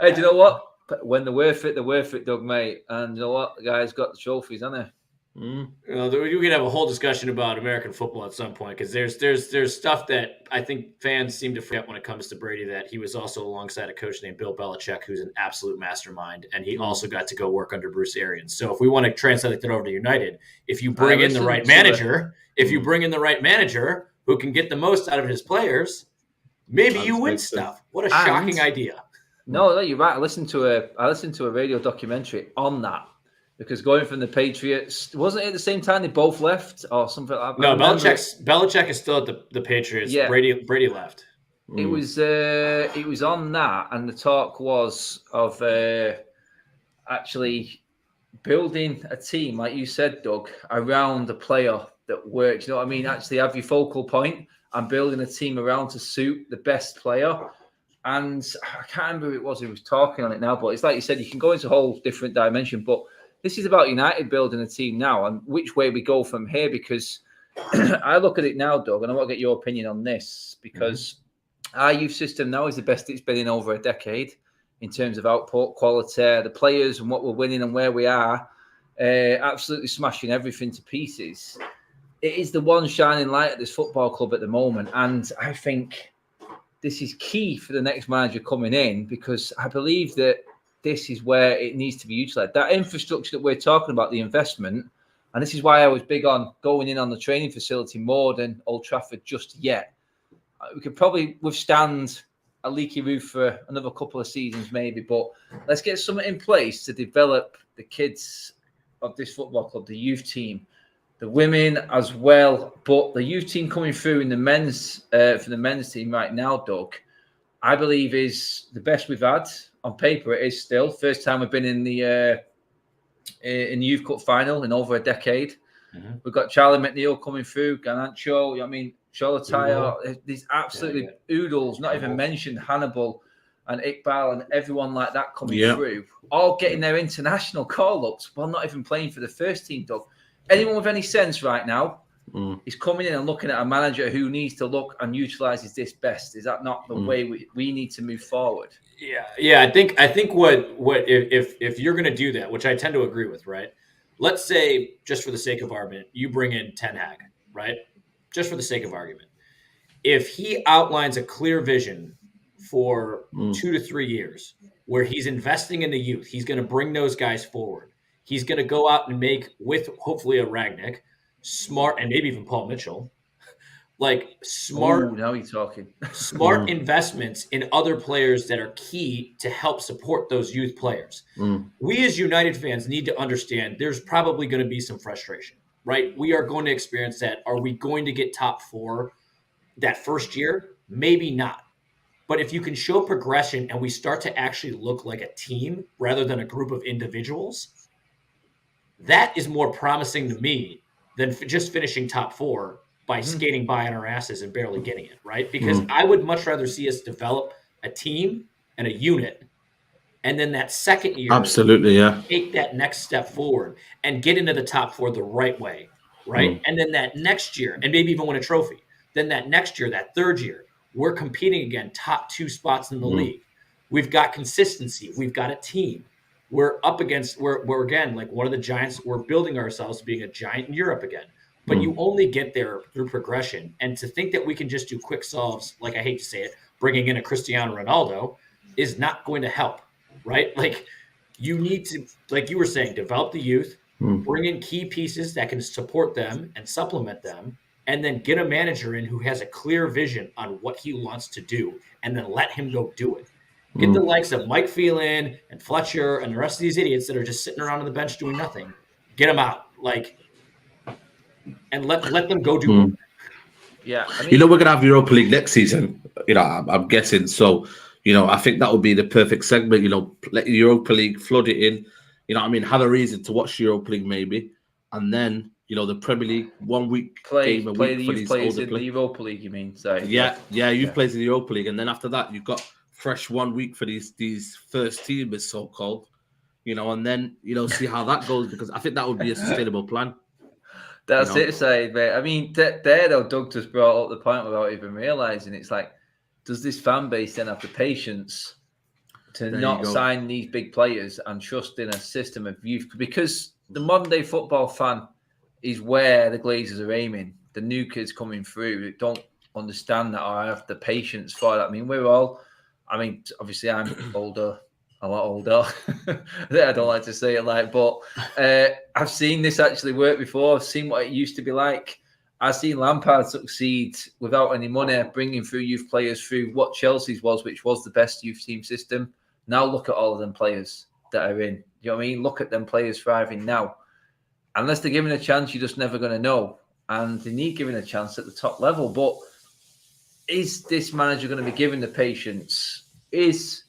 Hey, do you know what? When they're worth it, Doug, mate. And you know what? The guy's got the trophies, hasn't he? We could have a whole discussion about American football at some point, because there's stuff that I think fans seem to forget when it comes to Brady, that he was also alongside a coach named Bill Belichick, who's an absolute mastermind, and he also got to go work under Bruce Arians. So if we want to translate that over to United, if you bring in the right manager, who can get the most out of his players, maybe you win stuff. What a shocking idea! No, you're right. I listened to a radio documentary on that. Because going from the Patriots, wasn't it at the same time they both left or something like that? No, Belichick is still at the Patriots. Yeah. Brady left. It was on that, and the talk was of actually building a team, like you said, Doug, around a player that works. You know what I mean? Actually have your focal point and building a team around to suit the best player. And I can't remember who it was who was talking on it now, but it's like you said, you can go into a whole different dimension, but this is about United building a team now and which way we go from here, because I look at it now, Doug, and I want to get your opinion on this, because our youth system now is the best it's been in over a decade in terms of output, quality, the players and what we're winning and where we are, absolutely smashing everything to pieces. It is the one shining light at this football club at the moment, and I think this is key for the next manager coming in, because I believe that this is where it needs to be utilised. That infrastructure that we're talking about, the investment, and this is why I was big on going in on the training facility more than Old Trafford just yet. We could probably withstand a leaky roof for another couple of seasons maybe, but let's get something in place to develop the kids of this football club, the youth team, the women as well. But the youth team coming through in the men's for the men's team right now, Doug, I believe is the best we've had. On paper, it is still first time we've been in the Youth Cup final in over a decade. We've got Charlie McNeil coming through, Garnacho, Cholataya, these absolutely oodles, not even mentioned Hannibal. and Iqbal and everyone like that coming through, all getting their international call-ups while not even playing for the first team, Doug. Anyone with any sense right now is coming in and looking at a manager who needs to look and utilises this best. Is that not the way we need to move forward? Yeah. I think what if you're going to do that, which I tend to agree with, right? Let's say, just for the sake of argument, you bring in Ten Hag, right? Just for the sake of argument. If he outlines a clear vision for 2 to 3 years where he's investing in the youth, he's going to bring those guys forward. He's going to go out and make, with hopefully a Rangnick, smart, and maybe even Paul Mitchell, like smart. Now he's talking. Smart investments in other players that are key to help support those youth players. We as United fans need to understand there's probably going to be some frustration, right? We are going to experience that. Are we going to get top 4 that first year? Maybe not. But if you can show progression and we start to actually look like a team rather than a group of individuals, that is more promising to me than just finishing top 4 by skating by on our asses and barely getting it, right? Because I would much rather see us develop a team and a unit, and then that second year, take that next step forward and get into the top 4 the right way, right? And then that next year, and maybe even win a trophy. Then that next year, that third year, we're competing again, top 2 spots in the league. We've got consistency. We've got a team. We're up against, we're again, like one of the giants, we're building ourselves to being a giant in Europe again. But you only get there through progression. And to think that we can just do quick solves, like I hate to say it, bringing in a Cristiano Ronaldo is not going to help, right? Like you need to, like you were saying, develop the youth, bring in key pieces that can support them and supplement them, and then get a manager in who has a clear vision on what he wants to do, and then let him go do it. Get the likes of Mike Phelan and Fletcher and the rest of these idiots that are just sitting around on the bench doing nothing. Get them out. And let them go do it. Yeah. I mean, we're going to have Europa League next season, I'm guessing. So, I think that would be the perfect segment, let Europa League flood it in, have a reason to watch Europa League maybe. And then, the Premier League 1 week play game a the week for youth these players older in the players. Europa League, you mean? So Youth players in the Europa League. And then after that, you've got fresh 1 week for these first teamers, so-called, and then, see how that goes, because I think that would be a sustainable plan. That's it, Said, mate. I mean, there, though, Doug just brought up the point without even realising. It's like, does this fan base then have the patience to not sign these big players and trust in a system of youth? Because the modern-day football fan is where the Glazers are aiming. The new kids coming through that don't understand that or have the patience for that. I mean, obviously I'm older. A lot older. I don't like to say it but I've seen this actually work before. I've seen what it used to be like. I've seen Lampard succeed without any money, bringing through youth players through what Chelsea's was, which was the best youth team system. Now look at all of them players that are in. You know what I mean? Look at them players thriving now. Unless they're given a chance, you're just never going to know. And they need giving a chance at the top level. But is this manager going to be given the patience? Is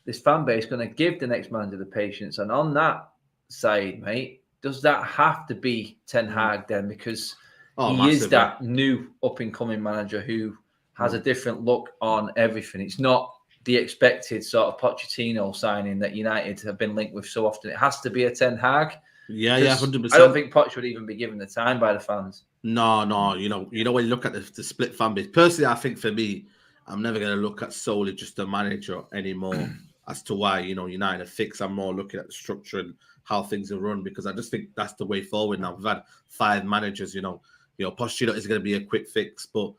this fan base going to give the next manager the patience? And on that side, mate, does that have to be Ten Hag then? Because he is that new up-and-coming manager who has a different look on everything. It's not the expected sort of Pochettino signing that United have been linked with so often. It has to be a Ten Hag. Yeah, 100%. I don't think Poch would even be given the time by the fans. No. When you look at the split fan base, personally, I think for me, I'm never going to look at solely just the manager anymore. As to why, United are fixed. I'm more looking at the structure and how things are run, because I just think that's the way forward now. We've had 5 managers, Pochettino is going to be a quick fix, but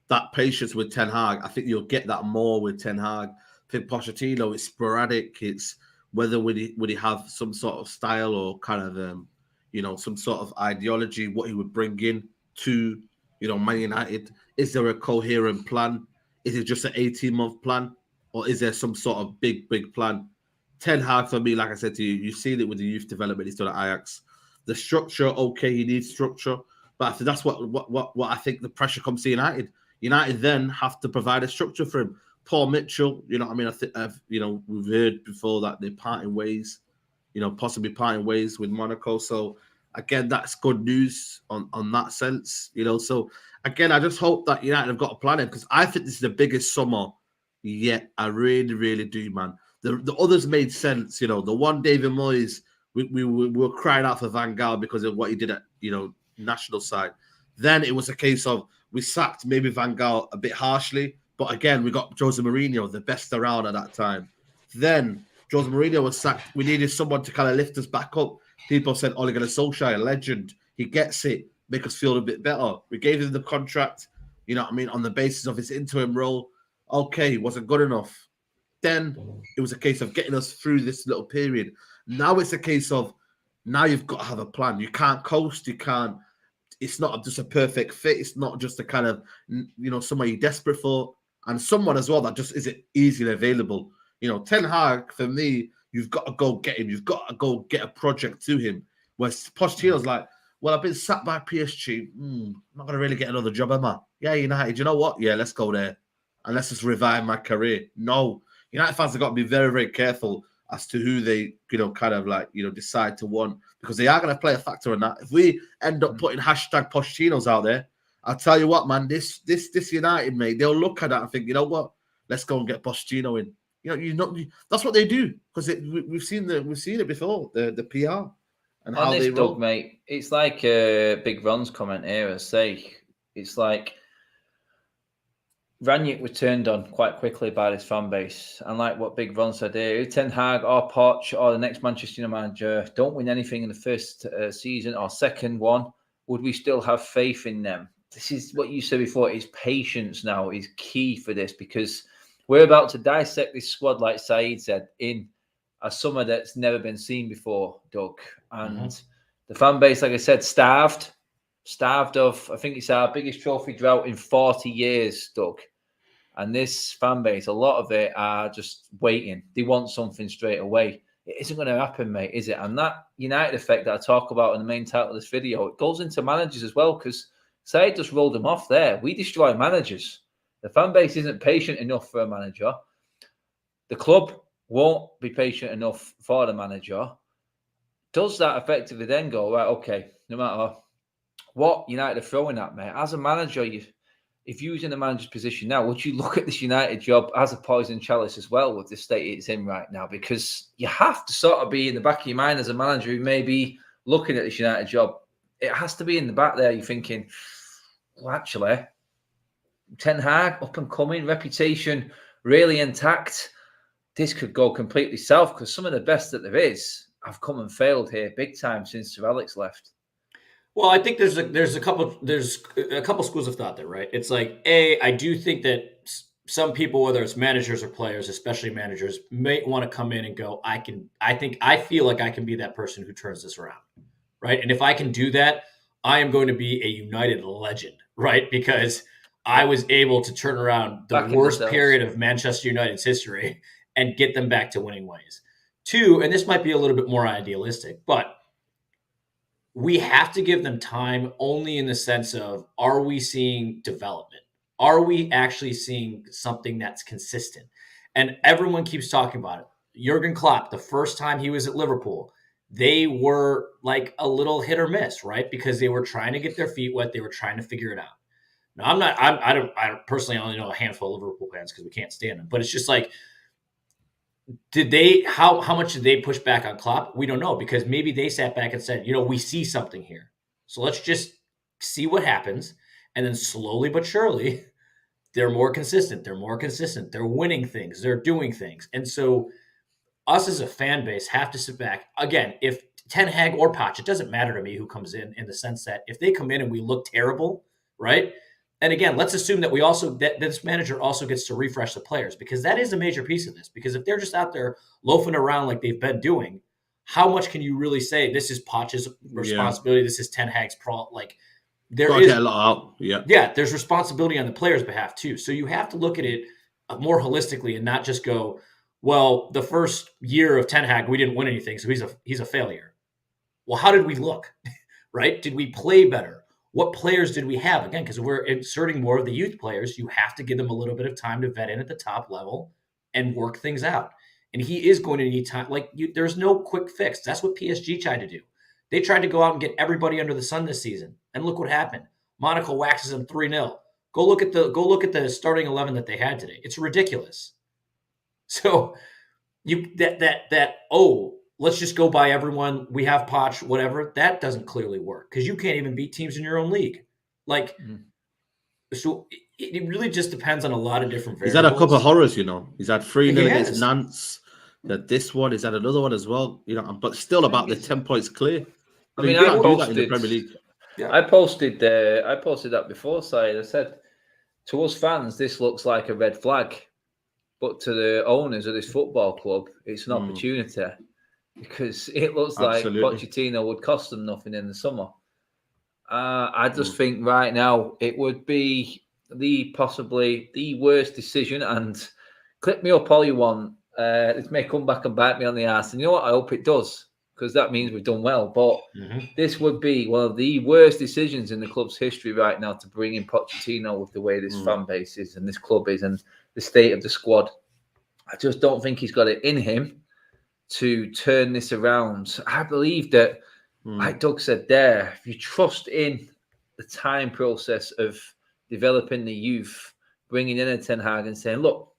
that patience with Ten Hag, I think you'll get that more with Ten Hag. I think Pochettino, it's sporadic. It's whether would he have some sort of style or kind of, some sort of ideology, what he would bring in to, Man United. Is there a coherent plan? Is it just an 18-month plan? Or is there some sort of big plan? Ten Hag, for me, like I said to you, you've seen it with the youth development he's done at Ajax. The structure, okay, he needs structure. But that's what I think the pressure comes to United. United then have to provide a structure for him. Paul Mitchell, we've heard before that they're parting ways, possibly parting ways with Monaco. So, again, that's good news on that sense, So, again, I just hope that United have got a plan in, because I think this is the biggest summer Yeah, I really, really do, man. The others made sense. The one David Moyes, we were crying out for Van Gaal because of what he did at national side. Then it was a case of we sacked maybe Van Gaal a bit harshly, but again we got Jose Mourinho, the best around at that time. Then Jose Mourinho was sacked. We needed someone to kind of lift us back up. People said Ole Gunnar Solskjaer, legend. He gets it, make us feel a bit better. We gave him the contract, on the basis of his interim role. Okay, it wasn't good enough. Then it was a case of getting us through this little period. Now it's a case of now you've got to have a plan. You can't coast. You can't. It's not just a perfect fit. It's not just a kind of someone you're desperate for, and someone as well that just isn't easily available. Ten Hag, for me, you've got to go get him. You've got to go get a project to him. Where Pochettino's like, well, I've been sacked by PSG. I'm not going to really get another job, am I? Yeah, United. You know what? Yeah, let's go there. And let's just revive my career. No. United fans have got to be very, very careful as to who they, decide to want. Because they are going to play a factor in that. If we end up putting hashtag Pochettinos out there, I'll tell you what, man, this United, mate, they'll look at that and think, you know what? Let's go and get Pochettino in. That's what they do. Because we've seen it before, the PR. And on how this, they roll. Doug, mate, it's like Big Ron's comment here. It's like Ranić was turned on quite quickly by this fan base. And like what Big Ron said here, Ten Hag or Poch or the next Manchester United manager don't win anything in the first season or second one, would we still have faith in them? This is what you said before, is patience now is key for this, because we're about to dissect this squad, like Saeed said, in a summer that's never been seen before, Doug. And the fan base, like I said, starved of, I think it's our biggest trophy drought in 40 years, Doug. And this fan base, a lot of it are just waiting. They want something straight away. It isn't going to happen, mate, is it? And that United effect that I talk about in the main title of this video, it goes into managers as well, because Said just rolled them off there. We destroy managers. The fan base isn't patient enough for a manager. The club won't be patient enough for the manager. Does that effectively then go, right, okay, no matter what United are throwing at me, as a manager, if you was in the manager's position now, would you look at this United job as a poison chalice as well with the state it's in right now? Because you have to sort of be in the back of your mind as a manager who may be looking at this United job. It has to be in the back there. You're thinking, well, actually, Ten Hag, up and coming, reputation really intact. This could go completely south, because some of the best that there is have come and failed here big time since Sir Alex left. Well, I think there's a couple schools of thought there, right? It's like, I do think that some people, whether it's managers or players, especially managers, may want to come in and go, I feel like I can be that person who turns this around, right? And if I can do that, I am going to be a United legend, right? Because I was able to turn around the worst period of Manchester United's history and get them back to winning ways. Two, and this might be a little bit more idealistic, but we have to give them time only in the sense of, are we seeing development? Are we actually seeing something that's consistent? And everyone keeps talking about it. Jurgen Klopp, the first time he was at Liverpool, they were like a little hit or miss, right? Because they were trying to get their feet wet. They were trying to figure it out. Now, I personally only know a handful of Liverpool fans because we can't stand them, but it's just like, how much did they push back on Klopp? We don't know, because maybe they sat back and said, we see something here. So let's just see what happens. And then slowly but surely, they're more consistent. They're winning things. They're doing things. And so us as a fan base have to sit back. Again, if Ten Hag or Poch, it doesn't matter to me who comes in the sense that if they come in and we look terrible, right? And again, let's assume that that this manager also gets to refresh the players, because that is a major piece of this. Because if they're just out there loafing around like they've been doing, how much can you really say this is Poch's responsibility? This is Ten Hag's problem. Like, there is get a lot out. Yeah, there's responsibility on the players' behalf too. So you have to look at it more holistically and not just go, well, the first year of Ten Hag, we didn't win anything, so he's a failure. Well, how did we look? Right? Did we play better? What players did we have? Again, because we're inserting more of the youth players, you have to give them a little bit of time to vet in at the top level and work things out. And he is going to need time. There's no quick fix. That's what PSG tried to do. They tried to go out and get everybody under the sun this season. And look what happened. Monaco waxes them 3-0. Go look at the starting 11 that they had today. It's ridiculous. So let's just go by everyone. We have Poch, whatever. That doesn't clearly work because you can't even beat teams in your own league. So it really just depends on a lot of different variables. He's had a couple of horrors, He's had 3-0 against Nantes. That this one, he's had another one as well, but still about the 10 points clear. I mean, I posted that in the Premier League. Yeah. I posted that before, I said to us fans, this looks like a red flag, but to the owners of this football club, it's an opportunity because it looks like Pochettino would cost them nothing in the summer. I just think right now it would be possibly the worst decision. And clip me up all you want. This may come back and bite me on the ass. And you know what? I hope it does, because that means we've done well. But this would be one of the worst decisions in the club's history right now to bring in Pochettino with the way this fan base is and this club is and the state of the squad. I just don't think he's got it in him to turn this around. I believe that, like Doug said there, if you trust in the time process of developing the youth, bringing in a Ten Hag and saying, look,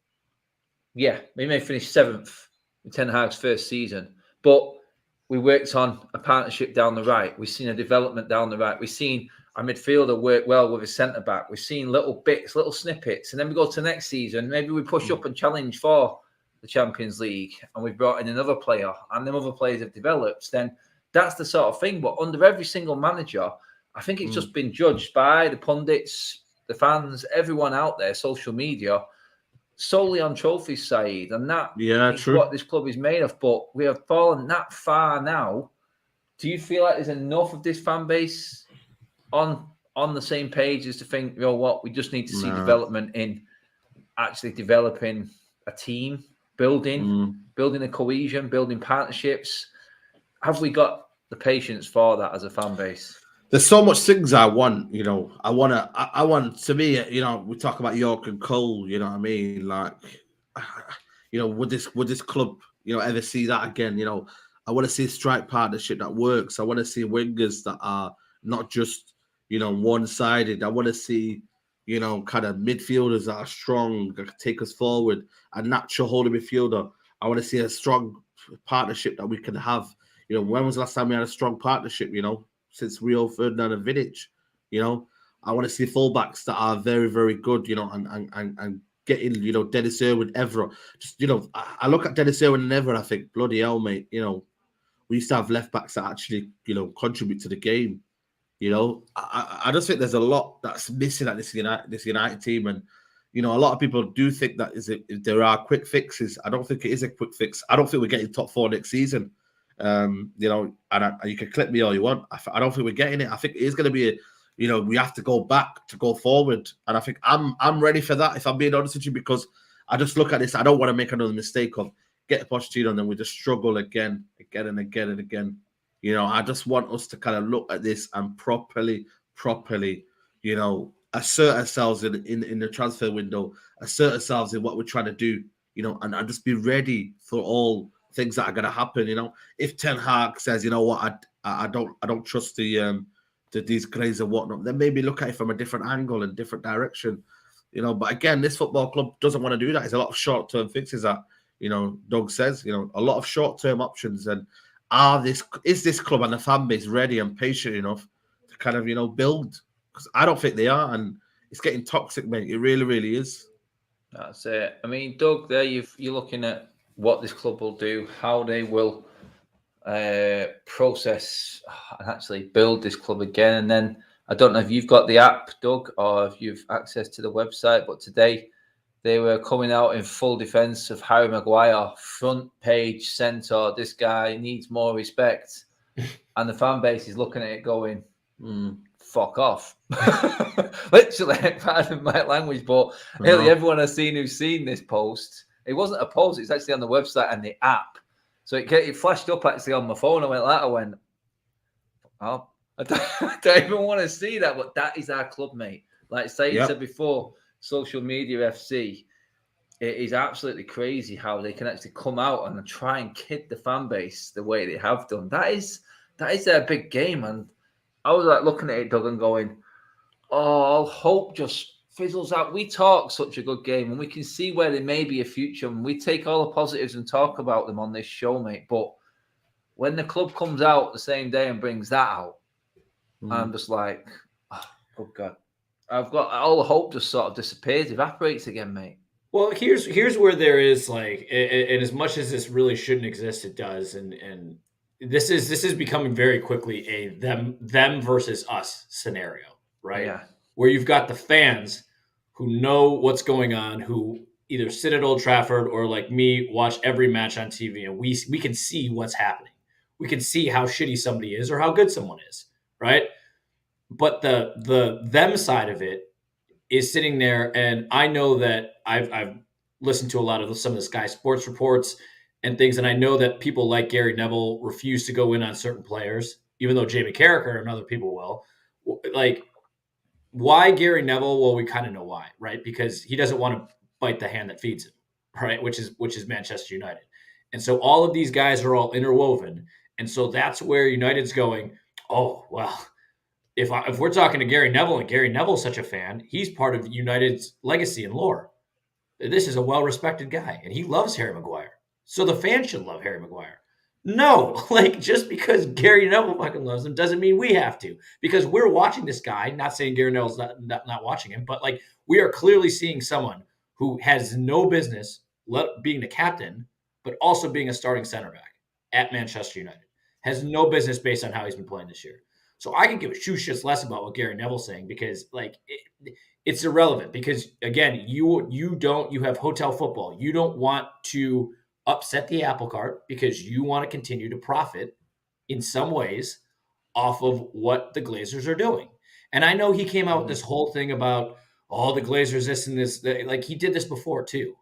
yeah, we may finish 7th in Ten Hag's first season, but we worked on a partnership down the right. We've seen a development down the right. We've seen our midfielder work well with his centre-back. We've seen little bits, little snippets. And then we go to next season. Maybe we push up and challenge for the Champions League and we've brought in another player and then other players have developed. Then that's the sort of thing. But under every single manager, I think it's just been judged by the pundits, the fans, everyone out there, social media, solely on trophies, Saeed, and that is what this club is made of. But we have fallen that far now. Do you feel like there's enough of this fan base on the same page as to think, you know what, we just need to see development in actually developing a team, building a cohesion, building partnerships? Have we got the patience for that as a fan base? There's so much things I want, I want to me, we talk about York and Cole, you know what I mean? Like, would this club, ever see that again? I want to see a strike partnership that works. I want to see wingers that are not just, one-sided. I want to see, kind of midfielders that are strong, that can take us forward, a natural holding midfielder. I want to see a strong partnership that we can have. When was the last time we had a strong partnership, since Rio Ferdinand and Vidic? I want to see fullbacks that are very, very good, and getting, Dennis Irwin, Evra. Just, I look at Dennis Irwin and Evra, I think, bloody hell, mate, we used to have left backs that actually, contribute to the game. I just think there's a lot that's missing at this United team. And, a lot of people do think that there are quick fixes. I don't think it is a quick fix. I don't think we're getting top 4 next season. And you can clip me all you want. I don't think we're getting it. I think it is going to be we have to go back to go forward. And I think I'm ready for that, if I'm being honest with you, because I just look at this. I don't want to make another mistake of get a Pochettino and then we just struggle again and again. I just want us to kind of look at this and properly, assert ourselves in the transfer window, assert ourselves in what we're trying to do, and just be ready for all things that are going to happen. If Ten Hag says, I don't trust these guys and whatnot, then maybe look at it from a different angle and different direction. But again, this football club doesn't want to do that. It's a lot of short-term fixes that, Doug says, a lot of short-term options. And is this club and the fan base ready and patient enough to kind of, build? Because I don't think they are, and it's getting toxic, mate. It really, really is. That's it. I mean, Doug, there you're looking at what this club will do, how they will process and actually build this club again. And then I don't know if you've got the app, Doug, or if you've access to the website, but today they were coming out in full defence of Harry Maguire, front page centre. This guy needs more respect. And the fan base is looking at it going, fuck off. Literally, pardon my language, but nearly everyone I've seen who's seen this post, it wasn't a post, it's actually on the website and the app. So it flashed up actually on my phone. I went, oh, I don't even want to see that, but that is our club, mate. Like Saeed said before, social media FC, it is absolutely crazy how they can actually come out and try and kid the fan base the way they have done. That is their big game. And I was like looking at it, Doug, and going, oh, I'll hope just fizzles out. We talk such a good game, and we can see where there may be a future, and we take all the positives and talk about them on this show, mate. But when the club comes out the same day and brings that out, I'm just like, oh God. I've got all the hope just sort of disappears, evaporates again, mate. Well, here's where there is like, and as much as this really shouldn't exist, it does, and this is becoming very quickly a them versus us scenario, right? Yeah. Where you've got the fans who know what's going on, who either sit at Old Trafford or like me watch every match on TV, and we can see what's happening. We can see how shitty somebody is or how good someone is, right? But the them side of it is sitting there, and I know that I've listened to a lot of some of the Sky Sports reports and things, and I know that people like Gary Neville refuse to go in on certain players, even though Jamie Carragher and other people will. Like, why Gary Neville? Well, we kind of know why, right? Because he doesn't want to bite the hand that feeds him, right? Which is Manchester United. And so all of these guys are all interwoven. And so that's where United's going, oh, well, if we're talking to Gary Neville and Gary Neville's such a fan, he's part of United's legacy and lore. This is a well-respected guy, and he loves Harry Maguire. So the fans should love Harry Maguire. No, like, just because Gary Neville fucking loves him doesn't mean we have to. Because we're watching this guy, not saying Gary Neville's not watching him, but like, we are clearly seeing someone who has no business being the captain, but also being a starting center back at Manchester United. Has no business based on how he's been playing this year. So I can give a shoe shits less about what Gary Neville's saying, because like it's irrelevant, because again, you have hotel football. You don't want to upset the apple cart because you want to continue to profit in some ways off of what the Glazers are doing. And I know he came out with this whole thing about all the Glazers, this and this, like he did this before too.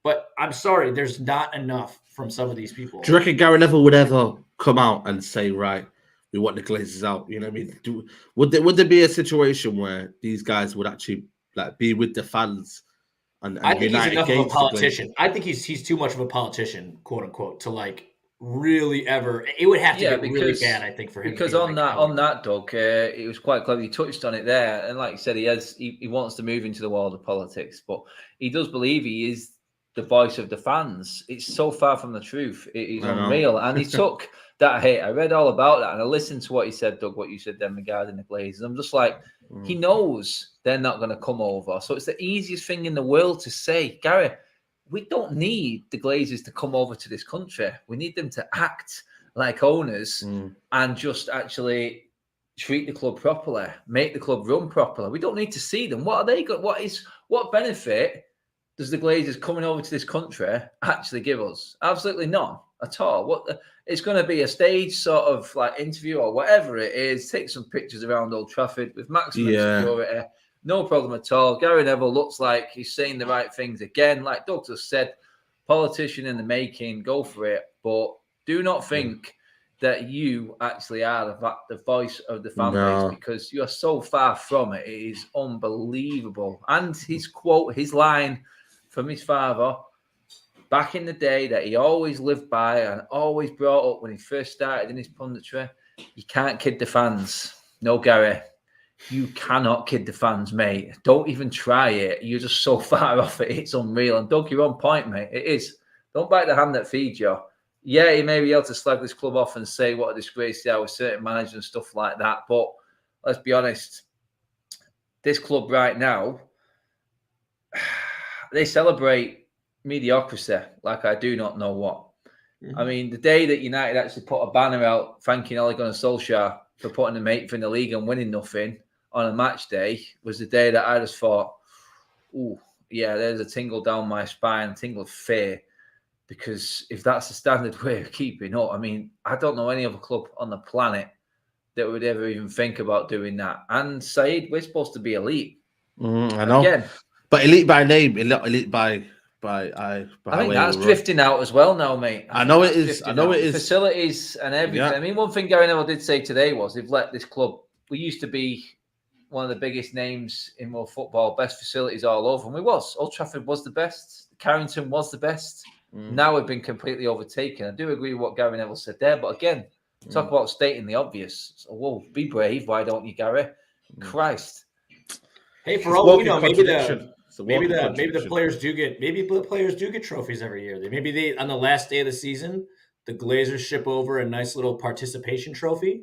But I'm sorry, there's not enough from some of these people. Do you reckon Gary Neville would ever come out and say, right, we want the Glazers out? You know what I mean? Would there be a situation where these guys would actually like be with the fans? And I think he's enough of a politician. I think he's too much of a politician, quote unquote, to like really ever. It would have to get really bad, I think, for him. Because on that, Doug, it was quite clever. He touched on it there, and like you said, he wants to move into the world of politics, but he does believe he is the voice of the fans. It's so far from the truth. It is unreal. And he took that hit. I read all about that, and I listened to what he said, Doug, what you said then regarding the Glazers. I'm just like, he knows they're not going to come over. So it's the easiest thing in the world to say, Gary, we don't need the Glazers to come over to this country. We need them to act like owners and just actually treat the club properly, make the club run properly. We don't need to see them. What are they got? What benefit does the Glazers coming over to this country actually give us? Absolutely none at all. It's going to be a stage sort of like interview or whatever it is. Take some pictures around Old Trafford with maximum security. No problem at all. Gary Neville looks like he's saying the right things again. Like Doug just said, politician in the making, go for it. But do not think that you actually are the voice of the fan base, because you are so far from it. It is unbelievable. And his line from his father back in the day that he always lived by and always brought up when he first started in his punditry: you can't kid the fans. No, Gary, you cannot kid the fans, mate. Don't even try it. You're just so far off it. It's unreal. And Doug, you're on point, mate. It is. Don't bite the hand that feeds you. Yeah, he may be able to slag this club off and say what a disgrace they are with certain managers and stuff like that. But let's be honest, this club right now, they celebrate mediocrity like I do not know what. I mean, the day that United actually put a banner out thanking Ole Gunnar Solskjaer for putting them 8th in the league and winning nothing on a match day was the day that I just thought, oh, yeah, there's a tingle down my spine, a tingle of fear. Because if that's the standard way of keeping up, I mean, I don't know any other club on the planet that would ever even think about doing that. And Saeed, we're supposed to be elite. I know. Again, but elite by name, elite by I think that's drifting out as well now, mate. I know it is. I know it is. Facilities and everything. Yeah. I mean, one thing Gary Neville did say today was they've let this club. We used to be one of the biggest names in world football, best facilities all over, and we was. Old Trafford was the best. Carrington was the best. Now we've been completely overtaken. I do agree with what Gary Neville said there, but again, talk about stating the obvious. So, whoa, be brave. Why don't you, Gary? Christ. Hey, for all we know, maybe the players do get trophies every year. Maybe they on the last day of the season, the Glazers ship over a nice little participation trophy.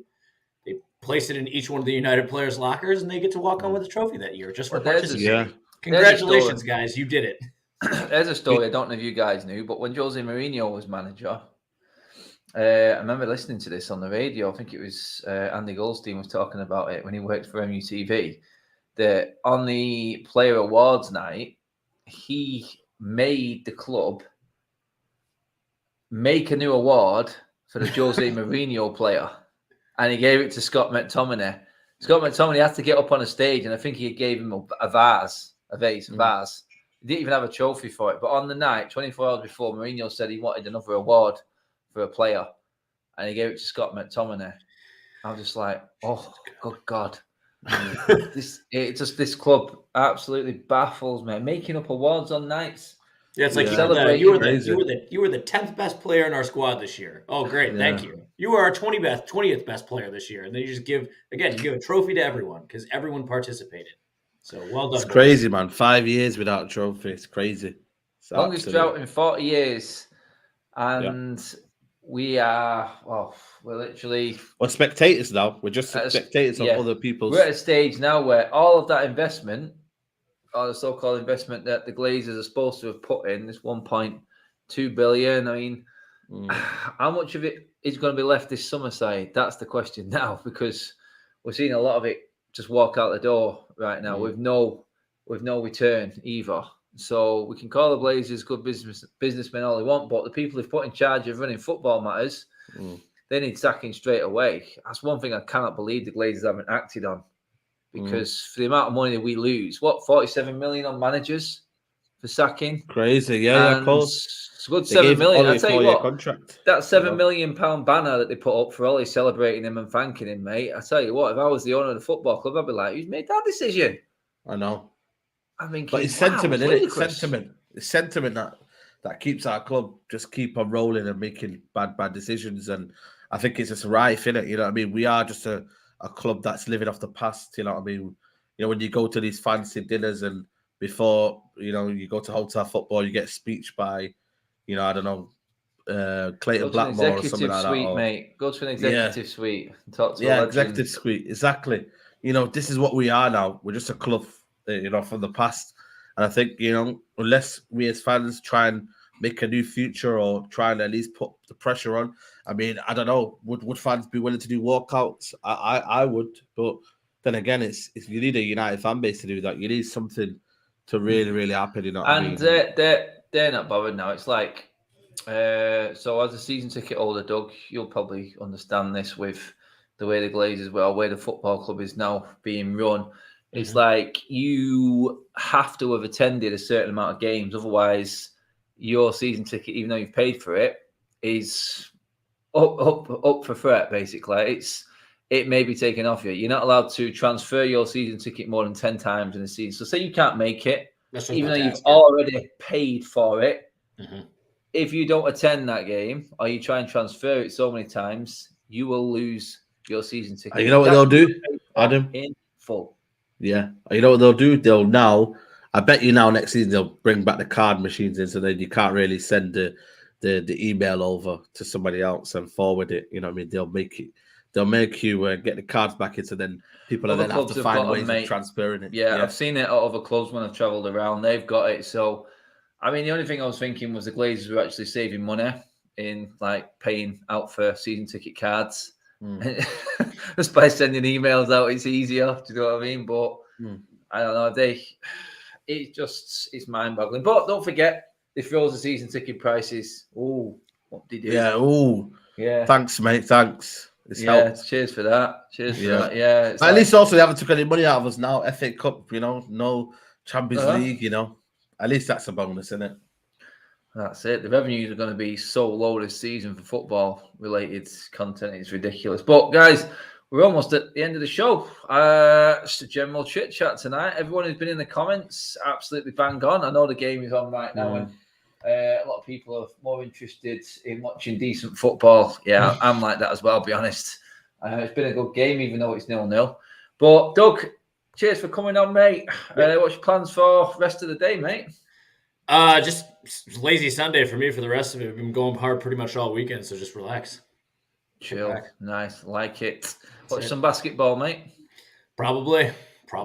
They place it in each one of the United players' lockers, and they get to walk on with a trophy that year just for participating. Congratulations, guys! You did it. There's a story I don't know if you guys knew, but when Jose Mourinho was manager, I remember listening to this on the radio. I think it was Andy Goldstein was talking about it when he worked for MUTV. That on the player awards night, he made the club make a new award for the Jose Mourinho player, and he gave it to Scott McTominay. Scott McTominay had to get up on a stage, and I think he gave him a vase. He didn't even have a trophy for it. But on the night, 24 hours before, Mourinho said he wanted another award for a player, and he gave it to Scott McTominay. I was just like, oh, good God. This club absolutely baffles me. Making up awards on nights. Yeah, it's like you were the 10th best player in our squad this year. Oh, great, thank you. You were our 20th best player this year, and then you just give a trophy to everyone because everyone participated. So well done. It's crazy, man. 5 years without a trophy. It's crazy. Longest drought in 40 years, and we're literally... We're spectators now. We're just spectators of other people's... We're at a stage now where all of that investment, or the so-called investment that the Glazers are supposed to have put in, this 1.2 billion, I mean, how much of it is going to be left this summer side? That's the question now, because we're seeing a lot of it just walk out the door right now with no return either. So we can call the Glazers good businessmen all they want, but the people who've put in charge of running football matters, they need sacking straight away. That's one thing I cannot believe the Glazers haven't acted on, because for the amount of money that we lose, 47 million on managers for sacking? Crazy, of course. It's a good 7 million. I'll tell you what, contract. that £7 million banner that they put up for Ollie celebrating him and thanking him, mate. I tell you what, if I was the owner of the football club, I'd be like, who's made that decision? I know. I mean, but it's sentiment, isn't it? It's sentiment that keeps our club just keep on rolling and making bad decisions. And I think it's just rife, innit? You know what I mean? We are just a club that's living off the past. You know what I mean? You know, when you go to these fancy dinners and before, you know, you go to hotel football, you get a speech by, you know, I don't know, Clayton Blackmore or something like that. Suite, mate. Go to an executive suite and talk to executive suite. Exactly. You know, this is what we are now. We're just a club, you know, from the past. And I think, you know, unless we as fans try and make a new future or try and at least put the pressure on, I mean, I don't know, would fans be willing to do walkouts? I would, but then again, it's you need a United fan base to do that. You need something to really happen, you know what I mean? They're not bothered now. It's like, so as a season ticket holder, Doug, you'll probably understand this with the way the Glazers, where the football club is now being run. It's like you have to have attended a certain amount of games. Otherwise, your season ticket, even though you've paid for it, is up for threat, basically. It may be taken off you. You're not allowed to transfer your season ticket more than 10 times in a season. So say you can't make it, even though you've already paid for it. If you don't attend that game or you try and transfer it so many times, you will lose your season ticket. You know what they'll do, Adam? In full. Yeah. You know what they'll do? They'll now, I bet you now next season they'll bring back the card machines in, so then you can't really send the email over to somebody else and forward it. You know what I mean? They'll make you get the cards back in, so then people then have to find ways of transferring it. Yeah, I've seen it at other clubs when I've travelled around. They've got it. So, I mean, the only thing I was thinking was the Glazers were actually saving money in like paying out for season ticket cards. Just by sending emails out, it's easier. Do you know what I mean? But I don't know. It's mind-boggling. But don't forget, they froze the season ticket prices. Oh, what did they do? Yeah. Oh, yeah. Thanks, mate. Thanks. It's helped. Cheers for that. Cheers for that. Yeah. At least also they haven't took any money out of us now. FA Cup, you know, no Champions League, you know. At least that's a bonus, isn't it? That's it. The revenues are going to be so low this season for football-related content. It's ridiculous. But, guys, we're almost at the end of the show. Just a general chit-chat tonight. Everyone who's been in the comments, absolutely bang on. I know the game is on right now, and a lot of people are more interested in watching decent football. Yeah, I'm like that as well, I'll be honest. It's been a good game, even though it's 0-0. But, Doug, cheers for coming on, mate. What's your plans for rest of the day, mate? Just lazy Sunday for me for the rest of it. We've been going hard pretty much all weekend, so just relax. Chill. Nice. Like it. Watch some basketball, mate. Probably.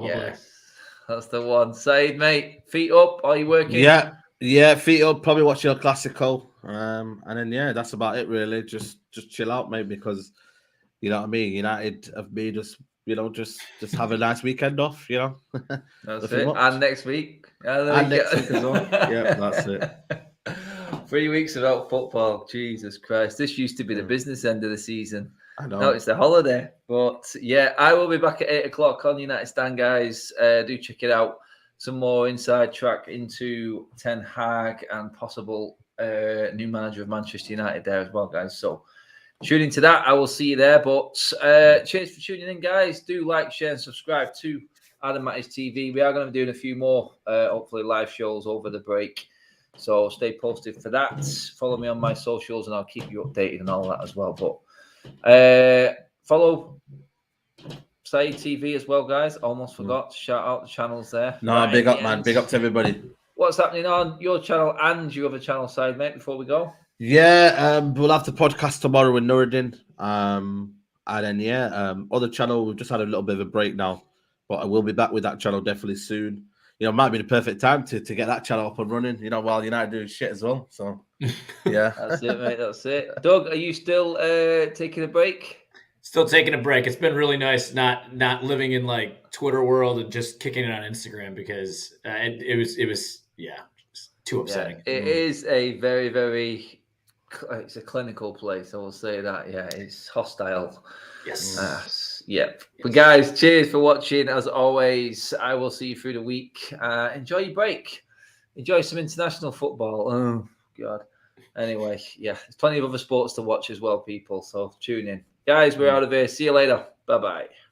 Yes. That's the one. Said, mate, feet up. Are you working? Yeah, feet up. Probably watch your Classico. And then, that's about it, really. Just chill out, mate, because, you know what I mean? United have made us, just have a nice weekend off, That's it. Much. And next week. And next week as well. Yeah, that's it. 3 weeks without football. Jesus Christ. This used to be the business end of the season. I know. No, it's the holiday. But yeah, I will be back at 8 o'clock on United Stand, guys. Do check it out. Some more inside track into Ten Hag and possible new manager of Manchester United there as well, guys. So tune into that. I will see you there. But cheers for tuning in, guys. Do like, share, and subscribe to Adam Mattis TV. We are going to be doing a few more, hopefully, live shows over the break. So stay posted for that. Follow me on my socials, and I'll keep you updated and all that as well. But follow Say TV as well, guys. Almost forgot to shout out the channels there. No, right, big up, man. Big up to everybody. What's happening on your channel and your other channel side, mate, before we go? Yeah, we'll have the podcast tomorrow with Nuruddin. And then, other channel, we've just had a little bit of a break now, but I will be back with that channel definitely soon. Might be the perfect time to get that channel up and running, while United doing shit as well. So, yeah. That's it, mate. That's it. Doug, are you still taking a break? Still taking a break. It's been really nice not living in like Twitter world and just kicking it on Instagram because it was too upsetting. Yeah, it is a very, very it's a clinical place. I will say that. Yeah, it's hostile. Yes. But guys, cheers for watching. As always, I will see you through the week. Enjoy your break. Enjoy some international football. Oh God. Anyway, there's plenty of other sports to watch as well, people. So tune in. Guys, we're out of here. See you later. Bye-bye.